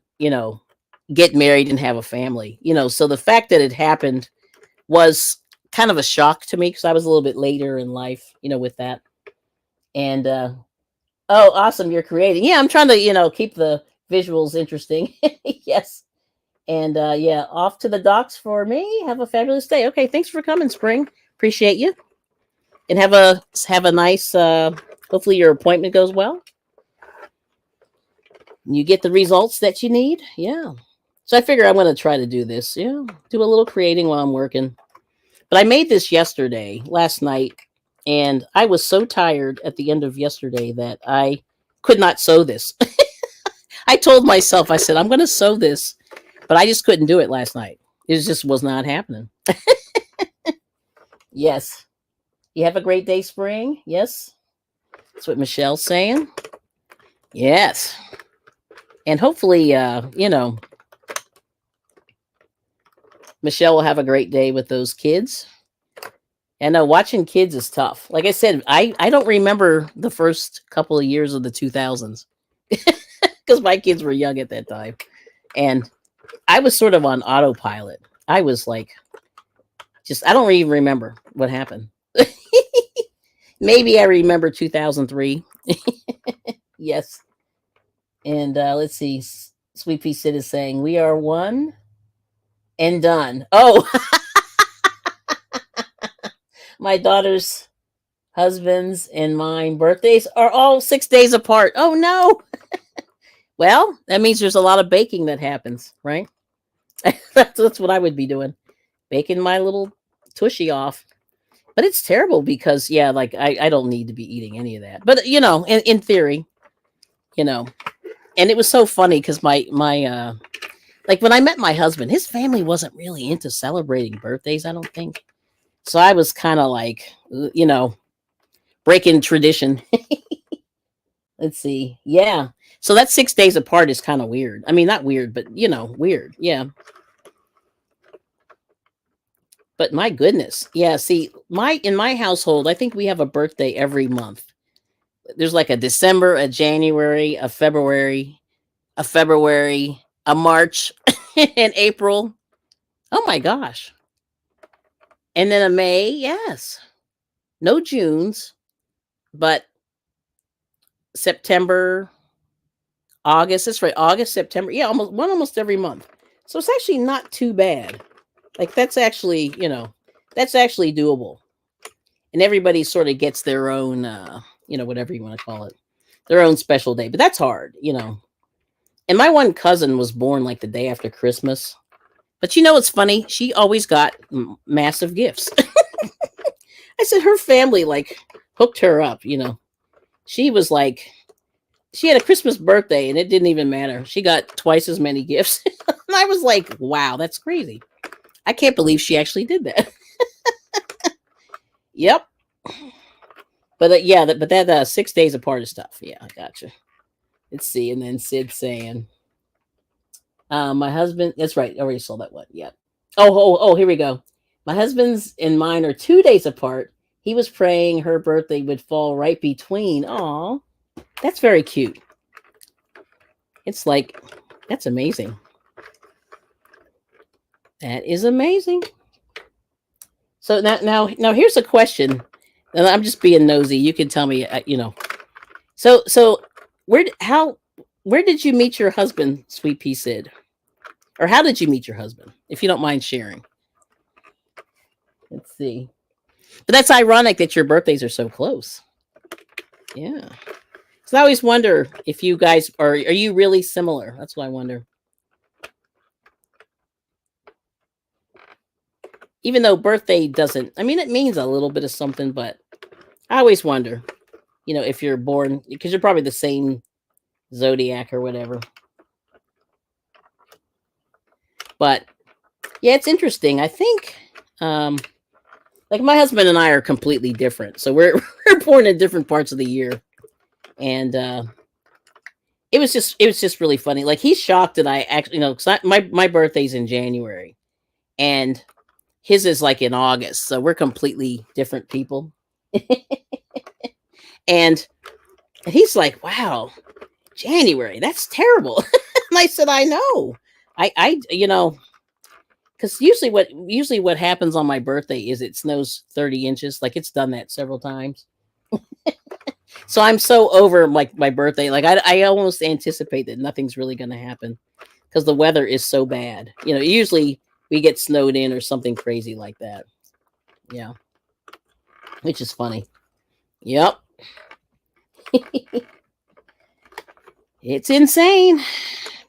get married and have a family, So the fact that it happened was kind of a shock to me because I was a little bit later in life, with that. And oh, awesome, you're creating. Yeah, I'm trying to, keep the visuals interesting. Yes. And yeah, off to the docks for me. Have a fabulous day. Okay, thanks for coming, Spring. Appreciate you. And have a nice hopefully your appointment goes well. You get the results that you need. Yeah. So I figure I'm going to try to do this. Yeah. Do a little creating while I'm working. But I made this last night, and I was so tired at the end of yesterday that I could not sew this. I told myself, I said, I'm going to sew this, but I just couldn't do it last night. It just was not happening. Yes. You have a great day, Spring. Yes. That's what Michelle's saying. Yes. And hopefully, Michelle will have a great day with those kids. And watching kids is tough. Like I said, I don't remember the first couple of years of the 2000s because my kids were young at that time. And I was sort of on autopilot. I was like, I don't even remember what happened. Maybe I remember 2003. Yes. And let's see. Sweet Pea Sid is saying, we are one and done. Oh, my daughter's husband's and mine birthdays are all 6 days apart. Oh, no. Well, that means there's a lot of baking that happens, right? That's what I would be doing. Baking my little tushy off. But it's terrible because, yeah, like I don't need to be eating any of that. But, in theory, and it was so funny because my like when I met my husband, his family wasn't really into celebrating birthdays, I don't think. So I was kind of like, breaking tradition. Let's see. Yeah. So that 6 days apart is kind of weird. I mean, not weird, but weird. Yeah. But my goodness. Yeah. See, in my household, I think we have a birthday every month. There's like a December, a January, a February, a March, and April. Oh my gosh. And then a May. Yes. No Junes, but September, August. That's right. August, September. Yeah, almost every month. So it's actually not too bad. Like that's actually doable. And everybody sort of gets their own, whatever you want to call it, their own special day. But that's hard. And my one cousin was born like the day after Christmas. But it's funny. She always got massive gifts. I said her family like hooked her up. She was like, she had a Christmas birthday and it didn't even matter. She got twice as many gifts. And I was like, wow, that's crazy. I can't believe she actually did that. Yep. But but that 6 days apart is stuff. Yeah, I gotcha. Let's see. And then Sid saying, my husband, that's right. I already saw that one. Yep. Oh, here we go. My husband's and mine are 2 days apart. He was praying her birthday would fall right between. Aw, that's very cute. It's like, that's amazing. That is amazing. So now here's a question, and I'm just being nosy. You can tell me, So where did you meet your husband, Sweet Pea Sid, or how did you meet your husband, if you don't mind sharing? Let's see. But that's ironic that your birthdays are so close. Yeah. So I always wonder if you guys are you really similar? That's what I wonder. Even though birthday doesn't, I mean, it means a little bit of something, but I always wonder, if you're born, because you're probably the same zodiac or whatever. But yeah, it's interesting. I think, like my husband and I are completely different. So we're born in different parts of the year. And it was just really funny. Like he's shocked that I actually, because my birthday's in January and his is like in August. So we're completely different people. And he's like, wow, January, that's terrible. And I said, I know. I because usually what happens on my birthday is it snows 30 inches. Like it's done that several times. So I'm so over like my birthday. Like I almost anticipate that nothing's really going to happen because the weather is so bad. Usually we get snowed in or something crazy like that. Yeah. Which is funny. Yep. It's insane.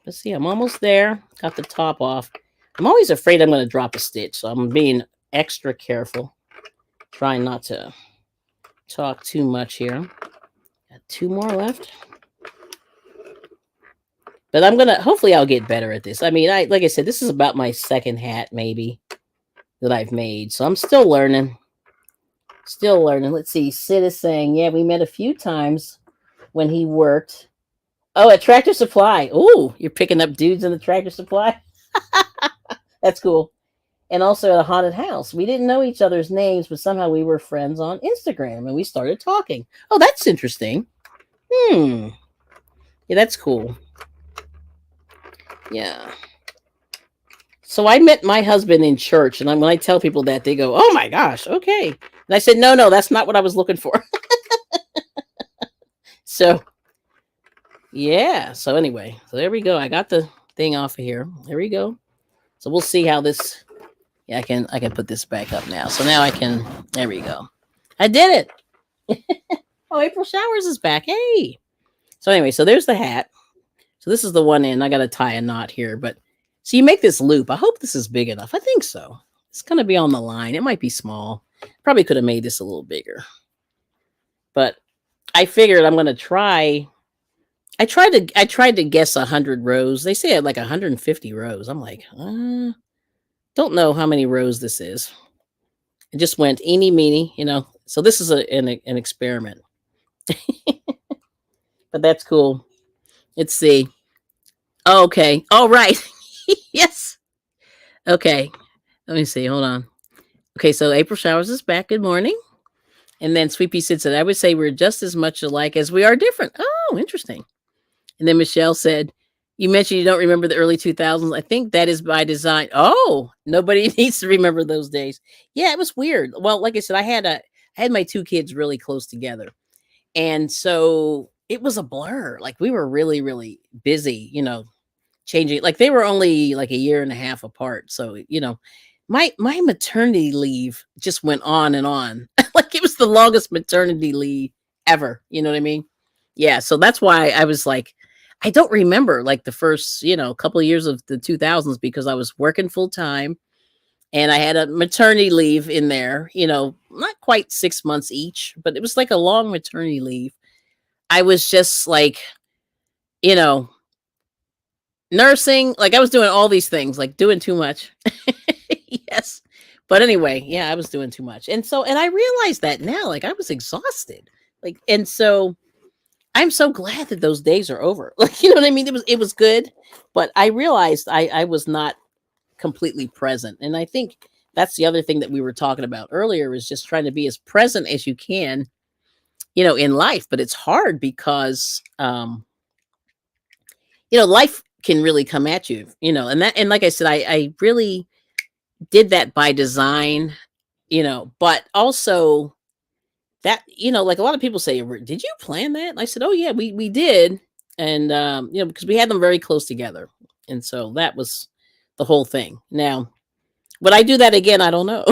Let's see. I'm almost there. Got the top off. I'm always afraid I'm going to drop a stitch. So I'm being extra careful. Trying not to talk too much here. Got 2 more left. But hopefully I'll get better at this. I mean, like I said, this is about my second hat maybe that I've made. So I'm still learning. Let's see. Sid is saying, yeah, we met a few times when he worked. Oh, at Tractor Supply. Oh, you're picking up dudes in the Tractor Supply? That's cool. And also at a haunted house. We didn't know each other's names, but somehow we were friends on Instagram and we started talking. Oh, that's interesting. Yeah, that's cool. Yeah. So I met my husband in church, and when I tell people that, they go, oh my gosh, okay. And I said, no, that's not what I was looking for. So, yeah. So anyway, so there we go. I got the thing off of here. There we go. So we'll see how this, yeah, I can put this back up now. So now I can, there we go. I did it. Oh, April Showers is back. Hey. So anyway, so there's the hat. So this is the one end. I got to tie a knot here, but so you make this loop. I hope this is big enough. I think so. It's going to be on the line. It might be small. Probably could have made this a little bigger, but I figured I'm going to try. I tried to guess 100 rows. They say I had like 150 rows. I'm like, don't know how many rows this is. It just went eeny meeny, So this is an experiment, but that's cool. Let's see. Oh, okay. All right. Yes. Okay. Let me see. Hold on. Okay. So April Showers is back. Good morning. And then Sweet Pea Sid said, I would say we're just as much alike as we are different. Oh, interesting. And then Michelle said, you mentioned you don't remember the early 2000s. I think that is by design. Oh, nobody needs to remember those days. Yeah, it was weird. Well, like I said, I had my two kids really close together. And so it was a blur. Like we were really, really busy, changing. Like they were only like a year and a half apart. So, my maternity leave just went on and on. Like it was the longest maternity leave ever. You know what I mean? Yeah. So that's why I was like, I don't remember like the first, couple of years of the 2000s because I was working full time and I had a maternity leave in there, not quite 6 months each, but it was like a long maternity leave. I was just like, you know, nursing, like I was doing all these things, like doing too much. Yes. But anyway, yeah, I was doing too much. And I realized that now, like I was exhausted. Like, and so I'm so glad that those days are over. Like, you know what I mean? It was good, but I realized I was not completely present. And I think that's the other thing that we were talking about earlier is just trying to be as present as you can, in life. But it's hard because life can really come at you, and like I said, I really did that by design, but also that, like a lot of people say, did you plan that? And I said, oh yeah, we did. And, because we had them very close together. And so that was the whole thing. Now, would I do that again? I don't know.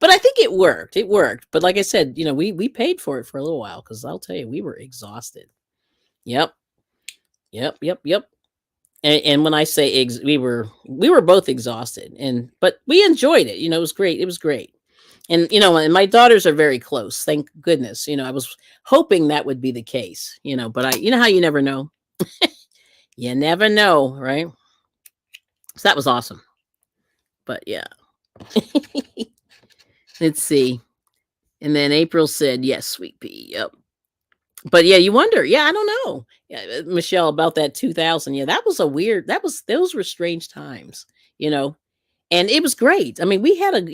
But I think it worked. It worked. But like I said, we paid for it for a little while because I'll tell you, we were exhausted. Yep. Yep. And when I say we were both exhausted, but we enjoyed it. It was great. It was great. And and my daughters are very close. Thank goodness. I was hoping that would be the case. But how you never know. You never know, right? So that was awesome. But yeah. Let's see. And then April said, yes, Sweet Pea. Yep. But yeah, you wonder. Yeah, I don't know. Yeah, Michelle, about that 2000. Yeah, those were strange times, and it was great. I mean, we had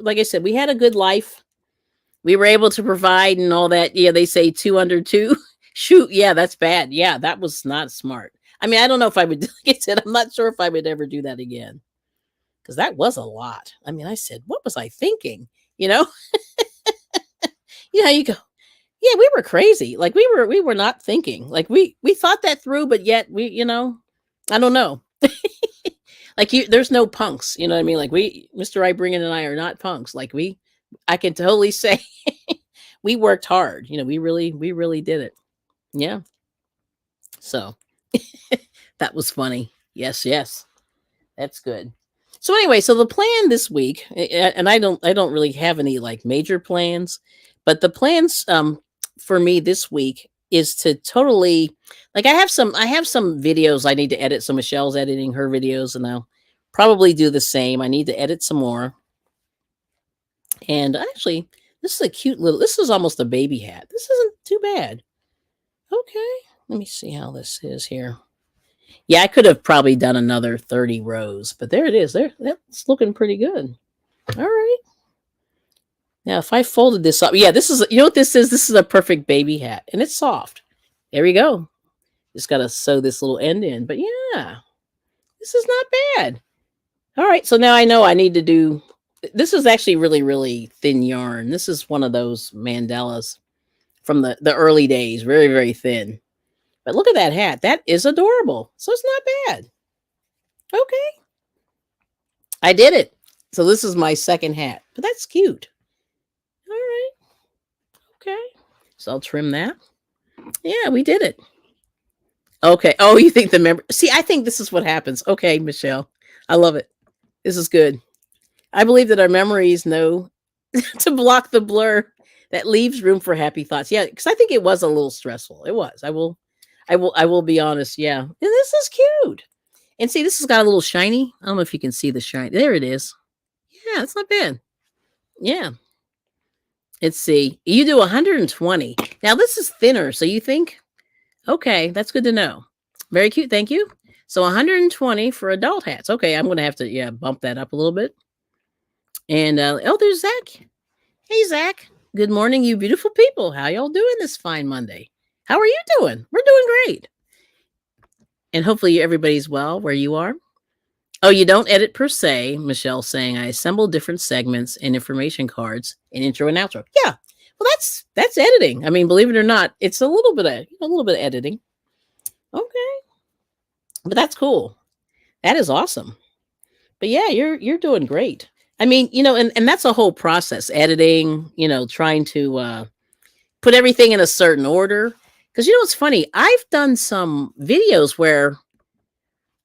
like I said, we had a good life. We were able to provide and all that. Yeah, they say 2 under 2. Shoot, yeah, that's bad. Yeah, that was not smart. I mean, I don't know if I would, like I said, I'm not sure if I would ever do that again. Because that was a lot. I mean, I said, what was I thinking? You know? You go, yeah, we were crazy. Like we were not thinking. Like we thought that through, but yet I don't know. Like there's no punks, you know what I mean? Like Mr. Ibringen and I are not punks. Like I can totally say we worked hard. We really did it. Yeah. So that was funny. Yes. That's good. So anyway, so the plan this week, and I don't really have any like major plans, but the plans for me this week is to totally, like I have some videos I need to edit. So Michelle's editing her videos and I'll probably do the same. I need to edit some more. And actually, this is almost a baby hat. This isn't too bad. Okay. Let me see how this is here. Yeah, I could have probably done another 30 rows, but there it is. That's looking pretty good. All right. Now, if I folded this up, yeah, this is, you know what this is? This is a perfect baby hat, and it's soft. There we go. Just got to sew this little end in, but yeah, this is not bad. All right, so now I know I need to do, this is actually really, really thin yarn. This is one of those mandalas from the early days, very, very thin. But look at that hat. That is adorable. So it's not bad. Okay. I did it. So this is my second hat. But that's cute. All right. Okay. So I'll trim that. Yeah, we did it. Okay. Oh, you think the member... See, I think this is what happens. Okay, Michelle. I love it. This is good. I believe that our memories know to block the blur that leaves room for happy thoughts. Yeah, because I think it was a little stressful. It was. I will be honest. Yeah. And this is cute. And see, this has got a little shiny. I don't know if you can see the shine. There it is. Yeah, it's not bad. Yeah. Let's see. You do 120. Now this is thinner, so you think, okay, that's good to know. Very cute. Thank you. So 120 for adult hats. Okay, I'm gonna have to bump that up a little bit. And oh, there's Zach. Hey Zach. Good morning, you beautiful people. How y'all doing this fine Monday? How are you doing? We're doing great. And hopefully everybody's well where you are. Oh, you don't edit per se, Michelle saying I assemble different segments and information cards in intro and outro. Yeah. Well, that's editing. I mean, believe it or not, it's a little bit of editing. Okay. But that's cool. That is awesome. But yeah, you're doing great. I mean, and that's a whole process, editing, trying to put everything in a certain order. Because it's funny, I've done some videos where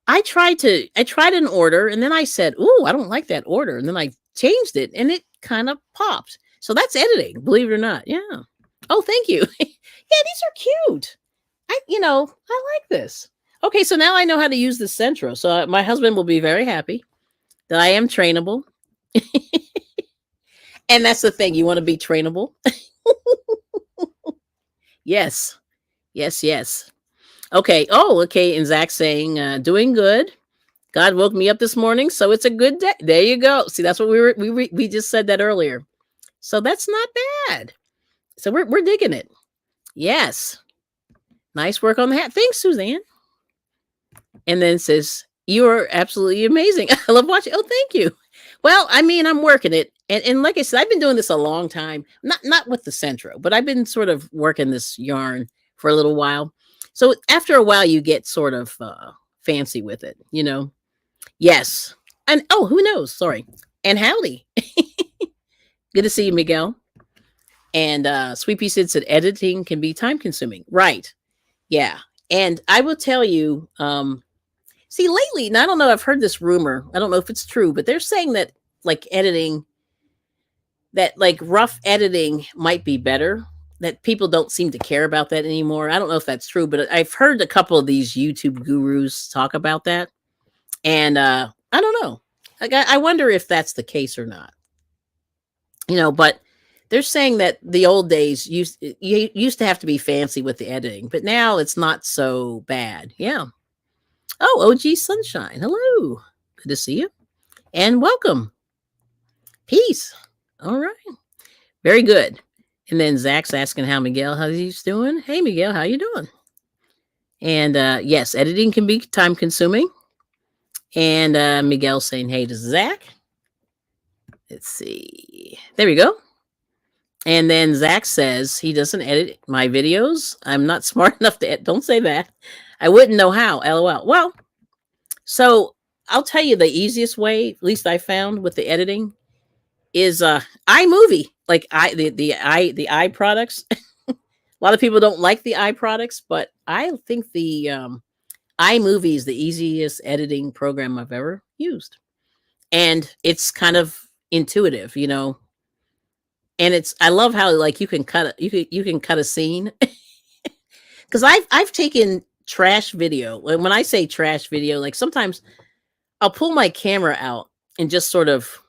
I tried an order and then I said, "Ooh, I don't like that order." And then I changed it and it kind of popped. So that's editing, believe it or not. Yeah. Oh, thank you. Yeah, these are cute. I like this. Okay, so now I know how to use the Centro. So my husband will be very happy that I am trainable. And that's the thing, you want to be trainable. Yes. Yes, yes. Okay. Oh, okay. And Zach saying, doing good. God woke me up this morning, so it's a good day. There you go. See, that's what we just said that earlier. So that's not bad. So we're digging it. Yes. Nice work on the hat. Thanks, Suzanne. And then says, you are absolutely amazing. I love watching. Oh, thank you. Well, I mean, I'm working it. And like I said, I've been doing this a long time. Not with the Centro, but I've been sort of working this yarn for a little while. So after a while, you get sort of fancy with it, Yes. And oh, who knows? Sorry. And howdy. Good to see you, Miguel. And Sweet Pea Sid said editing can be time consuming. Right. Yeah. And I will tell you, see, lately, and I don't know, I've heard this rumor. I don't know if it's true, but they're saying that like editing, that like rough editing might be better. That people don't seem to care about that anymore. I don't know if that's true, but I've heard a couple of these YouTube gurus talk about that. And I don't know. I wonder if that's the case or not. But they're saying that the old days you used to have to be fancy with the editing, but now it's not so bad. Yeah. Oh, OG Sunshine. Hello. Good to see you. And welcome. Peace. All right. Very good. And then Zach's asking how he's doing. Hey, Miguel, how you doing? And yes, editing can be time consuming. And Miguel saying, hey to Zach. Let's see. There we go. And then Zach says he doesn't edit my videos. I'm not smart enough to edit. Don't say that. I wouldn't know how. LOL. Well, so I'll tell you the easiest way, at least I found with the editing, is iMovie. Like the i products. A lot of people don't like the i products, but I think the iMovie is the easiest editing program I've ever used. And it's kind of intuitive, And I love how like you can cut a scene. Cuz I've taken trash video. When I say trash video, like sometimes I'll pull my camera out and just sort of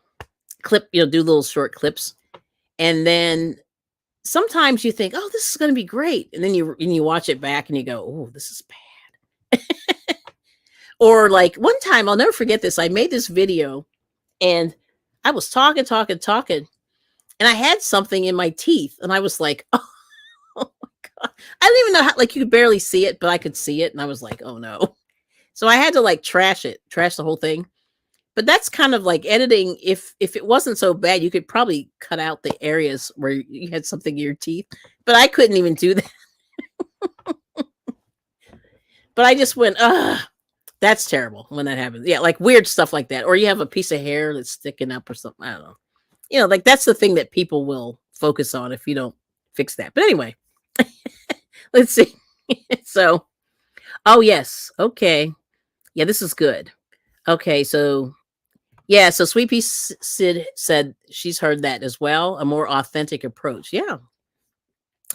clip, do little short clips. And then sometimes you think, "Oh, this is going to be great." And then you watch it back and you go, "Oh, this is bad." Or like one time, I'll never forget this. I made this video and I was talking, and I had something in my teeth and I was like, "Oh, oh my God." I don't even know how, like you could barely see it, but I could see it. And I was like, "Oh no." So I had to like trash the whole thing. But that's kind of like editing. If it wasn't so bad, you could probably cut out the areas where you had something in your teeth. But I couldn't even do that. But I just went, that's terrible when that happens. Yeah, like weird stuff like that. Or you have a piece of hair that's sticking up or something. I don't know. Like that's the thing that people will focus on if you don't fix that. But anyway, let's see. So, oh yes. Okay. Yeah, this is good. Okay, so yeah, so Sweet Pea Sid said she's heard that as well. A more authentic approach. Yeah.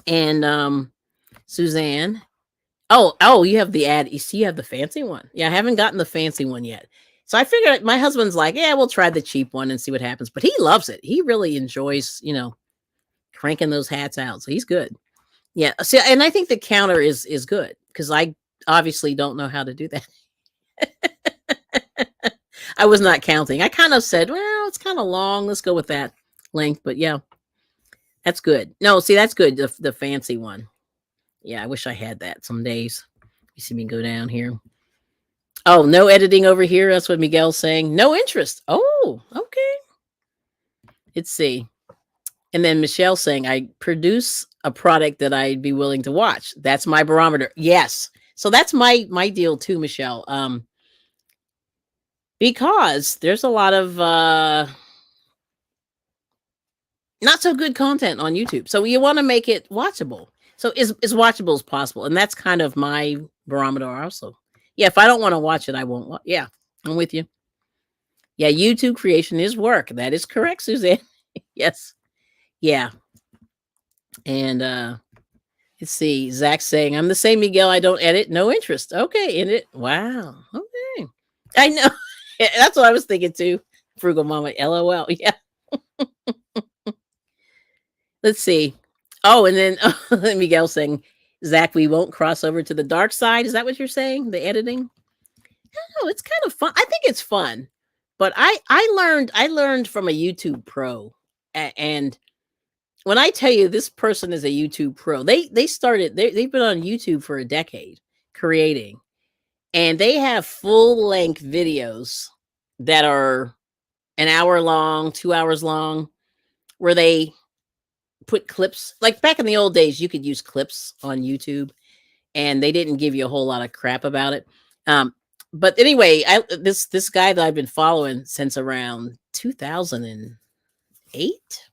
And Suzanne. Oh, you have the ad. You see, you have the fancy one. Yeah, I haven't gotten the fancy one yet. So I figured my husband's like, yeah, we'll try the cheap one and see what happens. But he loves it. He really enjoys, cranking those hats out. So he's good. Yeah. See, and I think the counter is good because I obviously don't know how to do that. I was not counting. I kind of said, well, it's kind of long. Let's go with that length. But yeah, that's good. No, see, that's good. The fancy one. Yeah, I wish I had that some days. You see me go down here. Oh, no editing over here. That's what Miguel's saying. No interest. Oh, okay. Let's see. And then Michelle saying, I produce a product that I'd be willing to watch. That's my barometer. Yes. So that's my deal too, Michelle. Because there's a lot of not so good content on YouTube. So you want to make it watchable. So as watchable as possible. And that's kind of my barometer also. Yeah, if I don't want to watch it, I won't. Yeah, I'm with you. Yeah, YouTube creation is work. That is correct, Suzanne. Yes. Yeah. And let's see. Zach saying, I'm the same, Miguel. I don't edit. No interest. Okay, in it. Wow. Okay. I know. That's what I was thinking too. Frugal Mama. LOL. Yeah. Let's see. Oh, and then Miguel saying, Zach, we won't cross over to the dark side. Is that what you're saying? The editing? Oh, it's kind of fun. I think it's fun. But I learned from a YouTube pro. And when I tell you this person is a YouTube pro, they've been on YouTube for a decade creating. And they have full length videos that are an hour long, 2 hours long, where they put clips. Like back in the old days, you could use clips on YouTube and they didn't give you a whole lot of crap about it. But anyway, this guy that I've been following since around 2008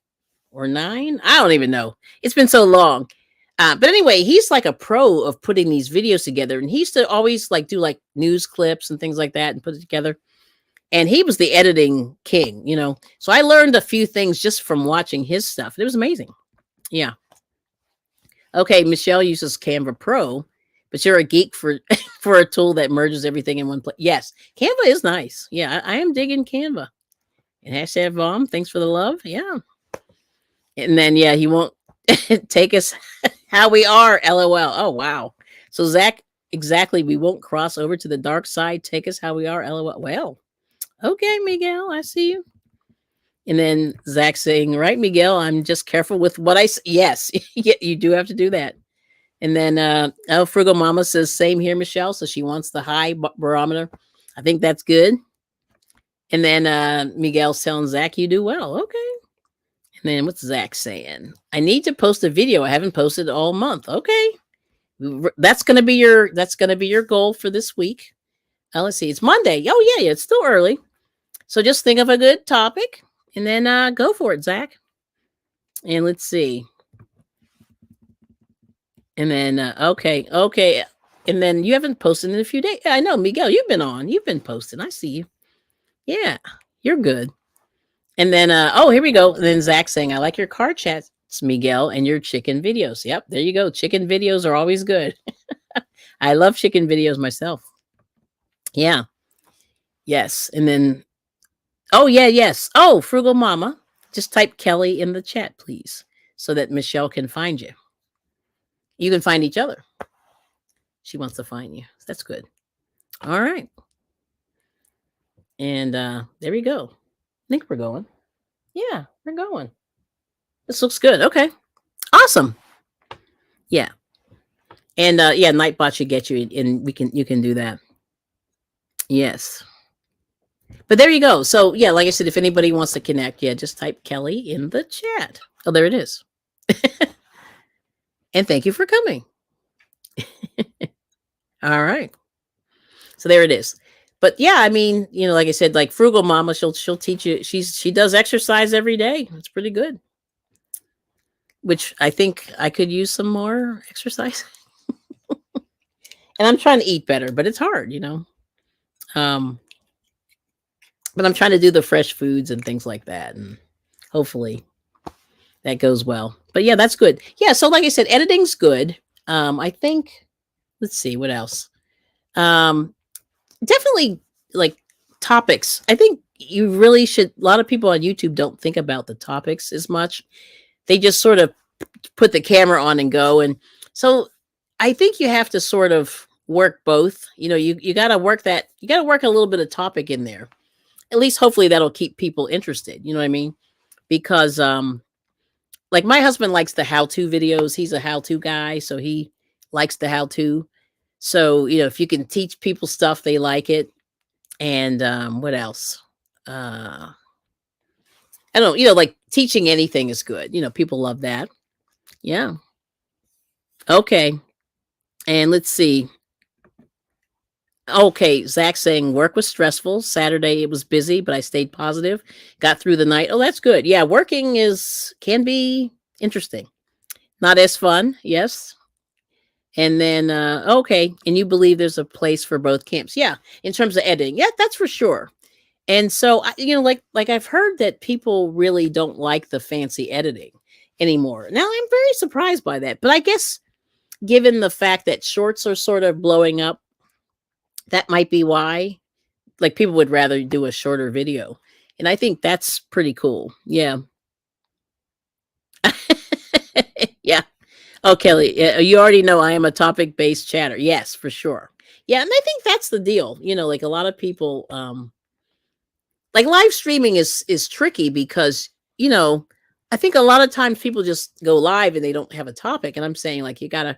or 9. I don't even know. It's been so long. But anyway, he's like a pro of putting these videos together. And he used to always like do like news clips and things like that and put it together. And he was the editing king, So I learned a few things just from watching his stuff. It was amazing. Yeah. Okay, Michelle uses Canva Pro, but you're a geek for for a tool that merges everything in one place. Yes, Canva is nice. Yeah, I am digging Canva. And hashtag Vom, thanks for the love. Yeah. And then yeah, he won't take us how we are. LOL. Oh wow. So Zach, exactly. We won't cross over to the dark side. Take us how we are. LOL. Well, okay, Miguel, I see you. And then Zach saying, right, Miguel, I'm just careful with what I say. Yes, you do have to do that. And then Frugal Mama says, same here, Michelle. So she wants the high barometer. I think that's good. And then Miguel's telling Zach, you do well. Okay. And then what's Zach saying? I need to post a video. I haven't posted all month. Okay. That's gonna be your goal for this week. Let's see. It's Monday. Oh yeah, it's still early. So just think of a good topic and then go for it, Zach. And let's see. And then okay. And then you haven't posted in a few days. Yeah, I know, Miguel, you've been on. You've been posting. I see you. Yeah, you're good. And then here we go. And then Zach saying, I like your car chats, Miguel, and your chicken videos. Yep, there you go. Chicken videos are always good. I love chicken videos myself. Yeah. Yes. And then yes. Oh, Frugal Mama. Just type Kelly in the chat, please, so that Michelle can find you. You can find each other. She wants to find you. That's good. All right. And there we go. I think we're going. Yeah, we're going. This looks good. Okay. Awesome. Yeah. And Nightbot should get you and you can do that. Yes. But there you go. So yeah, like I said, if anybody wants to connect, just type Kelly in the chat. Oh, there it is. And thank you for coming. All right. So there it is. But yeah, I mean, like I said, like Frugal Mama, she'll teach you. She does exercise every day. It's pretty good. Which I think I could use some more exercise. And I'm trying to eat better, but it's hard, But I'm trying to do the fresh foods and things like that, and hopefully that goes well. But yeah, that's good. Yeah, so like I said, editing's good. I think. Let's see what else. Definitely like topics. I think you really should. A lot of people on YouTube don't think about the topics as much. They just sort of put the camera on and go. And so I think you have to sort of work both. You got to work that. You got to work a little bit of topic in there. At least, hopefully, that'll keep people interested. You know what I mean? Because like my husband likes the how-to videos. He's a how-to guy, so he likes the how-to. So if you can teach people stuff, they like it. And what else? I don't know, like teaching anything is good. People love that. Yeah. Okay. And let's see. Okay, Zach saying work was stressful. Saturday it was busy, but I stayed positive. Got through the night. Oh, that's good. Yeah, working can be interesting. Not as fun, yes. And then okay, and you believe there's a place for both camps. Yeah, in terms of editing. Yeah, that's for sure. And so like I've heard that people really don't like the fancy editing anymore. Now I'm very surprised by that. But I guess given the fact that shorts are sort of blowing up, that might be why. Like people would rather do a shorter video. And I think that's pretty cool. Yeah. Yeah. Oh, Kelly, you already know I am a topic-based chatter. Yes, for sure. Yeah, and I think that's the deal. Like a lot of people like live streaming is tricky because, I think a lot of times people just go live and they don't have a topic, and I'm saying like you got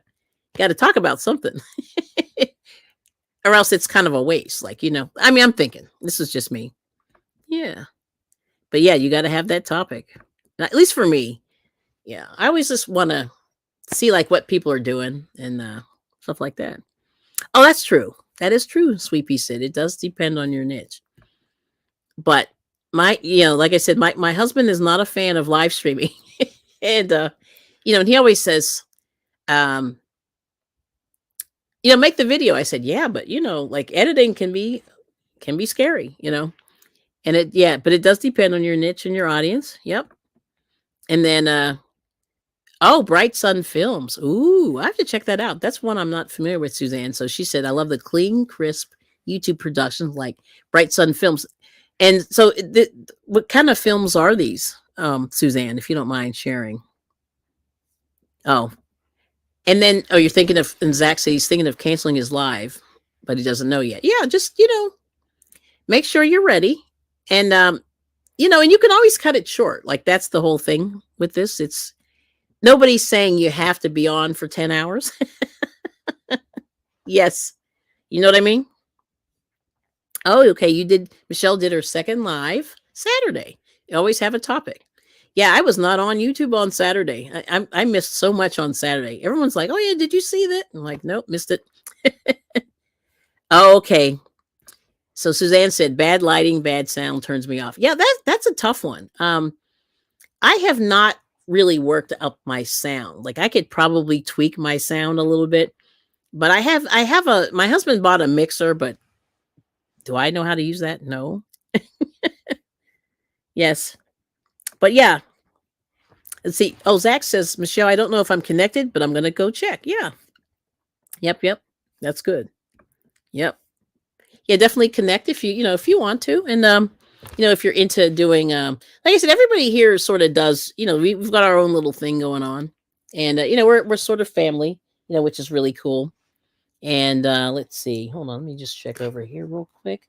to talk about something. Or else it's kind of a waste. Like, I mean, I'm thinking this is just me. Yeah. But yeah, you got to have that topic. At least for me. Yeah. I always just want to see like what people are doing and stuff like that. Oh, that's true. That is true, Sweepy said. It does depend on your niche. But like I said, my husband is not a fan of live streaming. And and he always says, make the video. I said, yeah, but like editing can be scary, and but it does depend on your niche and your audience. Yep. And then, oh, Bright Sun Films. Ooh, I have to check that out. That's one I'm not familiar with, Suzanne. So she said, I love the clean, crisp YouTube productions like Bright Sun Films. And so what kind of films are these, Suzanne, if you don't mind sharing? Oh, and then, you're thinking of, and Zach said he's thinking of canceling his live, but he doesn't know yet. Yeah, just, make sure you're ready. And, and you can always cut it short. Like that's the whole thing with this. It's nobody's saying you have to be on for 10 hours. Yes. You know what I mean? Oh, okay. Michelle did her second live Saturday. You always have a topic. Yeah, I was not on YouTube on Saturday. I missed so much on Saturday. Everyone's like, oh yeah, did you see that? I'm like, nope, missed it. Oh, okay. So Suzanne said, bad lighting, bad sound turns me off. Yeah, that's a tough one. I have not really worked up my sound. Like I could probably tweak my sound a little bit, but my husband bought a mixer, but do I know how to use that? No. Yes. But yeah. Let's see. Oh, Zach says, Michelle, I don't know if I'm connected, but I'm going to go check. Yeah. Yep. That's good. Yep. Yeah, definitely connect if you want to. And, if you're into doing, like I said, everybody here sort of does, we've got our own little thing going on. And, we're sort of family, which is really cool. And let's see. Hold on. Let me just check over here real quick.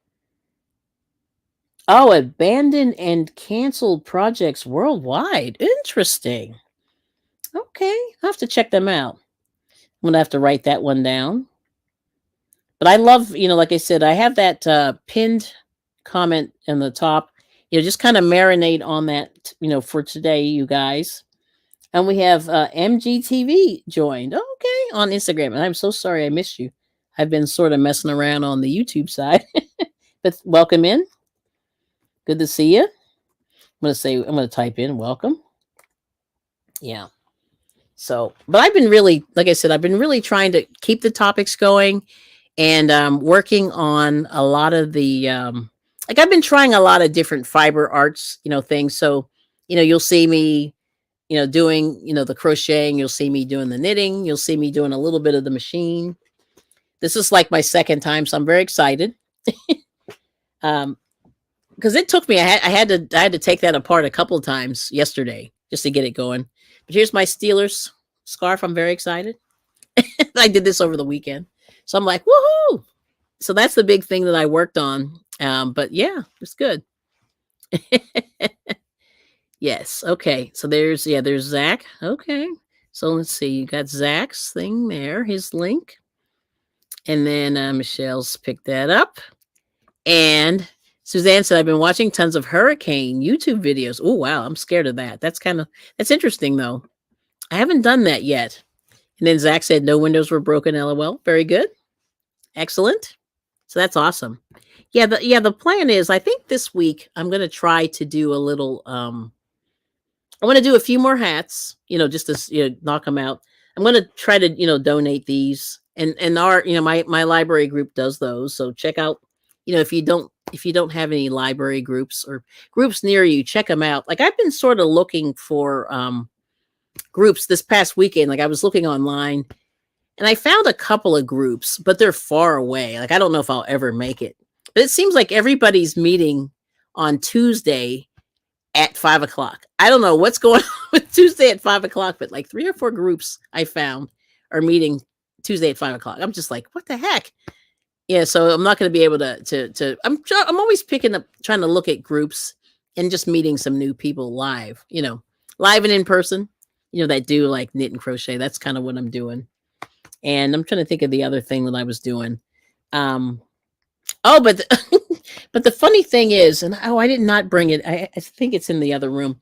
Oh, abandoned and canceled projects worldwide. Interesting. Okay. I'll have to check them out. I'm going to have to write that one down. But I love, like I said, I have that pinned comment in the top. Just kind of marinate on that, for today, you guys. And we have MGTV joined. Okay. On Instagram. And I'm so sorry I missed you. I've been sort of messing around on the YouTube side. But welcome in. Good to see you. I'm going to type in welcome. Yeah. So, but I've been really, like I said, I've been really trying to keep the topics going and working on a lot of the, like I've been trying a lot of different fiber arts, things. So, you'll see me, doing, the crocheting, you'll see me doing the knitting, you'll see me doing a little bit of the machine. This is like my second time, so I'm very excited. Um, because it took me, I had to take that apart a couple of times yesterday just to get it going. But here's my Steelers scarf. I'm very excited. I did this over the weekend, so I'm like, woohoo! So that's the big thing that I worked on. But yeah, it's good. Yes. Okay. So there's Zach. Okay. So let's see. You got Zach's thing there, his link, and then Michelle's picked that up. And Suzanne said, I've been watching tons of hurricane YouTube videos. Oh, wow. I'm scared of that. That's interesting, though. I haven't done that yet. And then Zach said, no windows were broken, LOL. Very good. Excellent. So that's awesome. The plan is, I think this week I'm going to try to do a little, I want to do a few more hats, just to, knock them out. I'm going to try to, donate these, and our, my library group does those. So check out, if you don't have any library groups or groups near you, check them out. Like I've been sort of looking for groups this past weekend. Like I was looking online and I found a couple of groups, but they're far away. Like I don't know if I'll ever make it. But it seems like everybody's meeting on Tuesday at 5 o'clock. I don't know what's going on with Tuesday at 5 o'clock, but like 3 or 4 groups I found are meeting Tuesday at 5 o'clock. I'm just like, what the heck? Yeah, so I'm not going to be able to. I'm always trying to look at groups and just meeting some new people live, live and in person, that do like knit and crochet. That's kind of what I'm doing. And I'm trying to think of the other thing that I was doing. But but the funny thing is, and I did not bring it. I think it's in the other room.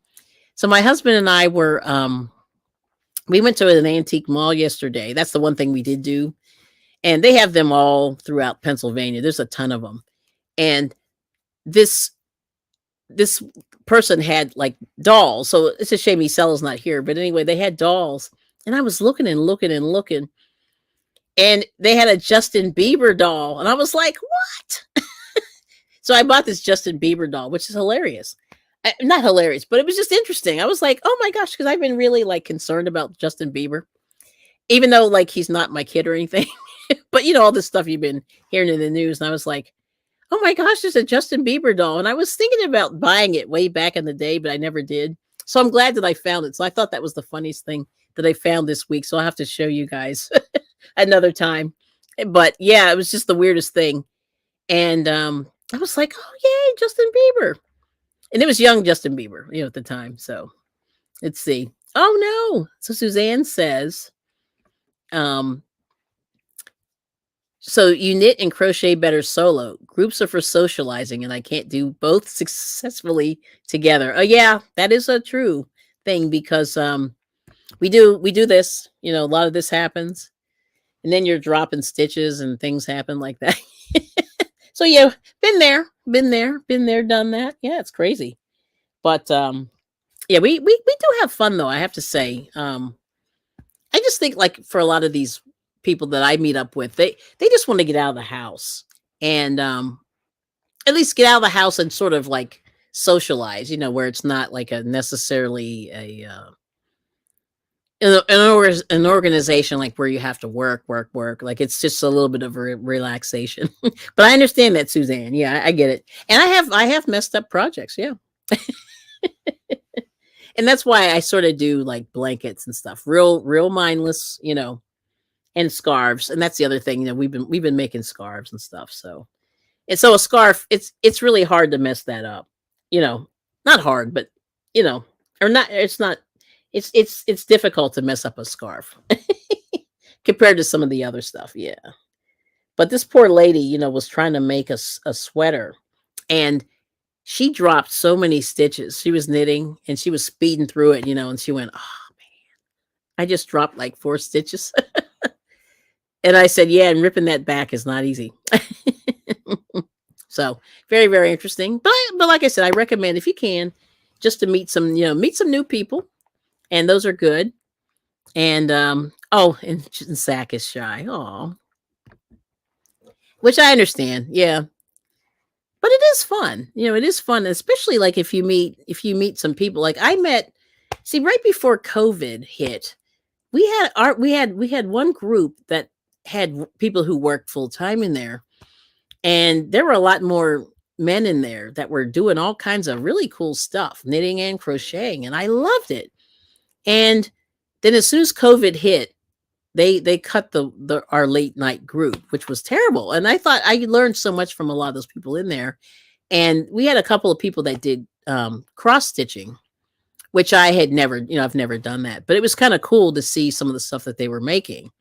So my husband and I we went to an antique mall yesterday. That's the one thing we did do. And they have them all throughout Pennsylvania. There's a ton of them. And this person had like dolls. So it's a shame Esalla's not here. But anyway, they had dolls. And I was looking and looking and looking. And they had a Justin Bieber doll. And I was like, what? So I bought this Justin Bieber doll, which is hilarious. Not hilarious, but it was just interesting. I was like, oh my gosh, because I've been really like concerned about Justin Bieber. Even though like he's not my kid or anything. But all this stuff you've been hearing in the news. And I was like, oh my gosh, there's a Justin Bieber doll. And I was thinking about buying it way back in the day, but I never did. So I'm glad that I found it. So I thought that was the funniest thing that I found this week. So I'll have to show you guys another time. But yeah, it was just the weirdest thing. And I was like, oh yay, Justin Bieber. And it was young Justin Bieber, at the time. So let's see. Oh no. So Suzanne says, so you knit and crochet better solo. Groups are for socializing, and I can't do both successfully together. Oh yeah, that is a true thing because we do this. A lot of this happens, and then you're dropping stitches and things happen like that. So yeah, been there, done that. Yeah, it's crazy, but yeah, we do have fun though. I have to say, I just think like for a lot of these people that I meet up with, they just want to get out of the house and at least get out of the house and sort of like socialize, where it's not like a necessarily an organization like where you have to work. Like it's just a little bit of a relaxation. But I understand that, Suzanne. Yeah, I get it. And I have messed up projects. Yeah. And that's why I sort of do like blankets and stuff, real mindless, and scarves. And that's the other thing, we've been making scarves and stuff. So, and so a scarf, it's really hard to mess that up, not hard, but or not, it's difficult to mess up a scarf compared to some of the other stuff. Yeah. But this poor lady, was trying to make a sweater and she dropped so many stitches. She was knitting and she was speeding through it, and she went, oh man, I just dropped like 4 stitches. And I said, yeah, and ripping that back is not easy. So very, very interesting. But like I said, I recommend if you can just to meet some new people. And those are good. And, and Zach is shy. Oh, which I understand. Yeah. But it is fun. It is fun, especially like if you meet some people. Like I met, right before COVID hit, we had one group that had people who worked full time in there, and there were a lot more men in there that were doing all kinds of really cool stuff, knitting and crocheting, and I loved it. And then as soon as COVID hit, they cut the our late night group, which was terrible. And I thought I learned so much from a lot of those people in there. And we had a couple of people that did cross stitching, which I had never, I've never done that, but it was kind of cool to see some of the stuff that they were making.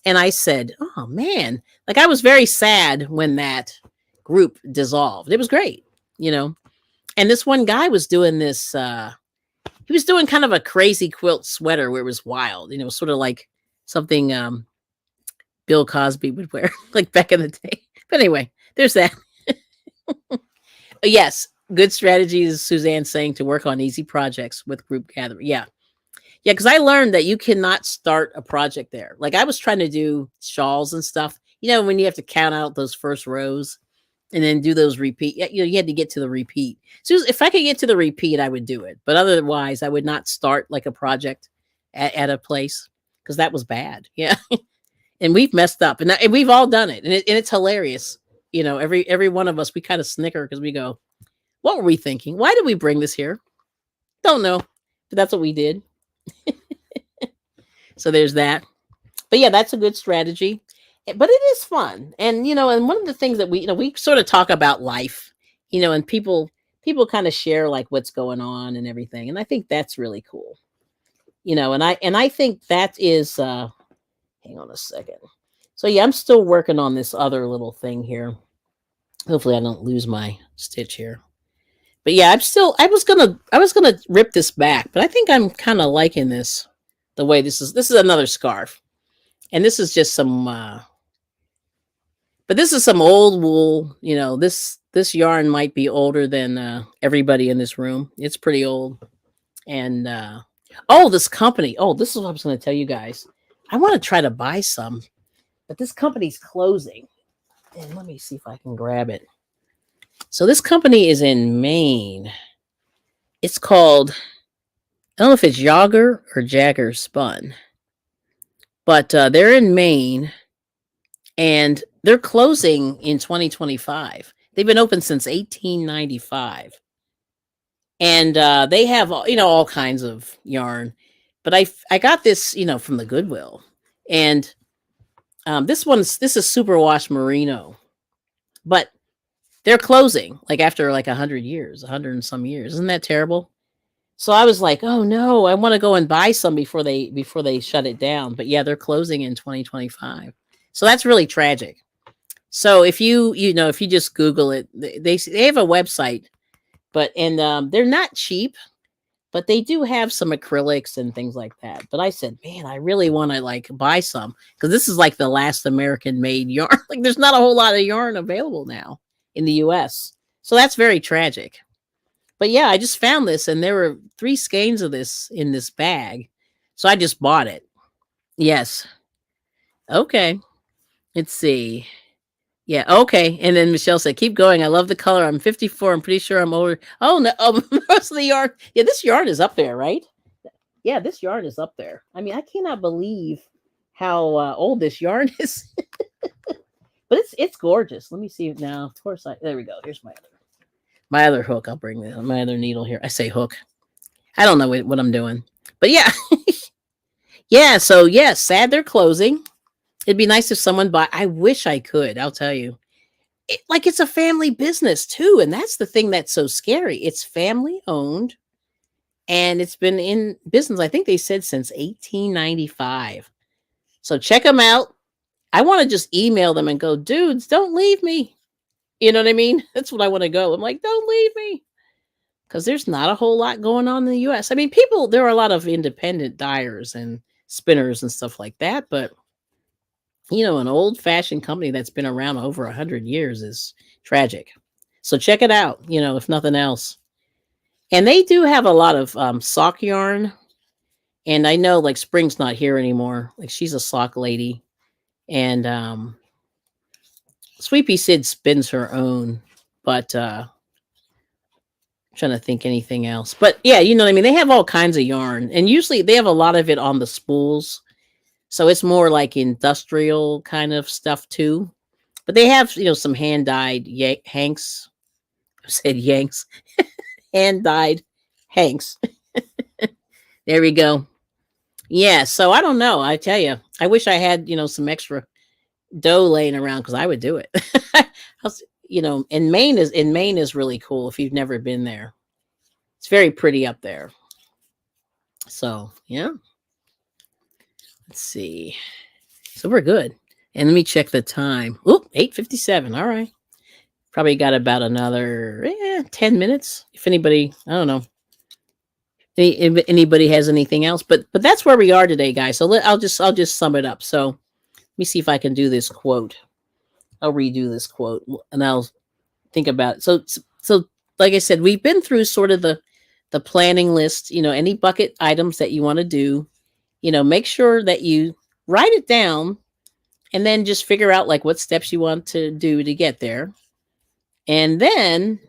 And I said, oh man, like I was very sad when that group dissolved. It was great, you know. And this one guy was doing this, he was doing kind of a crazy quilt sweater where it was wild, sort of like something Bill Cosby would wear, like back in the day. But anyway, there's that. Yes, good strategy is Suzanne saying to work on easy projects with group gathering. Yeah. Yeah, because I learned that you cannot start a project there. Like I was trying to do shawls and stuff, when you have to count out those first rows and then do those repeat. You had to get to the repeat. So if I could get to the repeat, I would do it. But otherwise, I would not start like a project at a place because that was bad. Yeah. And we've messed up and we've all done it. And it's hilarious. Every one of us, we kind of snicker because we go, what were we thinking? Why did we bring this here? Don't know. But that's what we did. So there's that. But yeah, that's a good strategy. But it is fun. And and one of the things that we sort of talk about life, and people kind of share like what's going on and everything. And I think that's really cool. And I think that is hang on a second. So yeah, I'm still working on this other little thing here. Hopefully I don't lose my stitch here. But yeah, I was gonna rip this back, but I think I'm kind of liking this. The way this is another scarf. And this is just some but this is some old wool. This yarn might be older than everybody in this room. It's pretty old. And this company. Oh, this is what I was going to tell you guys. I want to try to buy some, but this company's closing. And let me see if I can grab it. So this company is in Maine. It's called, I don't know if it's Jagger or Jagger Spun, but they're in Maine and they're closing in 2025. They've been open since 1895. And they have, all kinds of yarn. But I got this, from the Goodwill. And this is superwash merino. But they're closing like after like 100 years, 100 and some years. Isn't that terrible? So I was like, oh no, I want to go and buy some before they shut it down. But yeah, they're closing in 2025. So that's really tragic. So if if you just Google it, they have a website, but they're not cheap, but they do have some acrylics and things like that. But I said, man, I really want to like buy some because this is like the last American made yarn. Like there's not a whole lot of yarn available now in the US. So that's very tragic. But yeah, I just found this and there were 3 skeins of this in this bag. So I just bought it. Yes. Okay. Let's see. Yeah, okay. And then Michelle said, keep going. I love the color. I'm 54. I'm pretty sure I'm older. Oh, no. Oh, most of the yarn. Yeah, this yarn is up there, right? Yeah, this yarn is up there. I mean, I cannot believe how old this yarn is. But it's gorgeous. Let me see it now. Of course, there we go. Here's my other hook. I'll bring my other needle here. I say hook. I don't know what I'm doing. But yeah. Yeah, so yes, sad they're closing. It'd be nice if someone bought. I wish I could. I'll tell you. It's a family business too. And that's the thing that's so scary. It's family owned. And it's been in business, I think they said since 1895. So check them out. I want to just email them and go, dudes, don't leave me. You know what I mean? That's what I want to go. I'm like, don't leave me. Because there's not a whole lot going on in the US. I mean, there are a lot of independent dyers and spinners and stuff like that. But, an old-fashioned company that's been around over 100 years is tragic. So check it out, if nothing else. And they do have a lot of sock yarn. And I know, like, Spring's not here anymore. Like, she's a sock lady. And Sweepy Sid spins her own. But trying to think anything else. But, yeah, you know what I mean? They have all kinds of yarn. And usually they have a lot of it on the spools. So it's more like industrial kind of stuff, too. But they have, some hand-dyed hanks. said Yanks. Hand dyed Hanks. There we go. Yeah, so I don't know. I tell you, I wish I had, some extra dough laying around because I would do it. And Maine is really cool if you've never been there. It's very pretty up there. So yeah, let's see. So we're good. And let me check the time. Oop, 8:57. All right. Probably got about another 10 minutes. If anybody, I don't know. If anybody has anything else, but that's where we are today, guys. So I'll just sum it up. So let me see if I can do this quote. I'll redo this quote and I'll think about it. So like I said, we've been through sort of the planning list, any bucket items that you want to do, make sure that you write it down and then just figure out like what steps you want to do to get there. And then,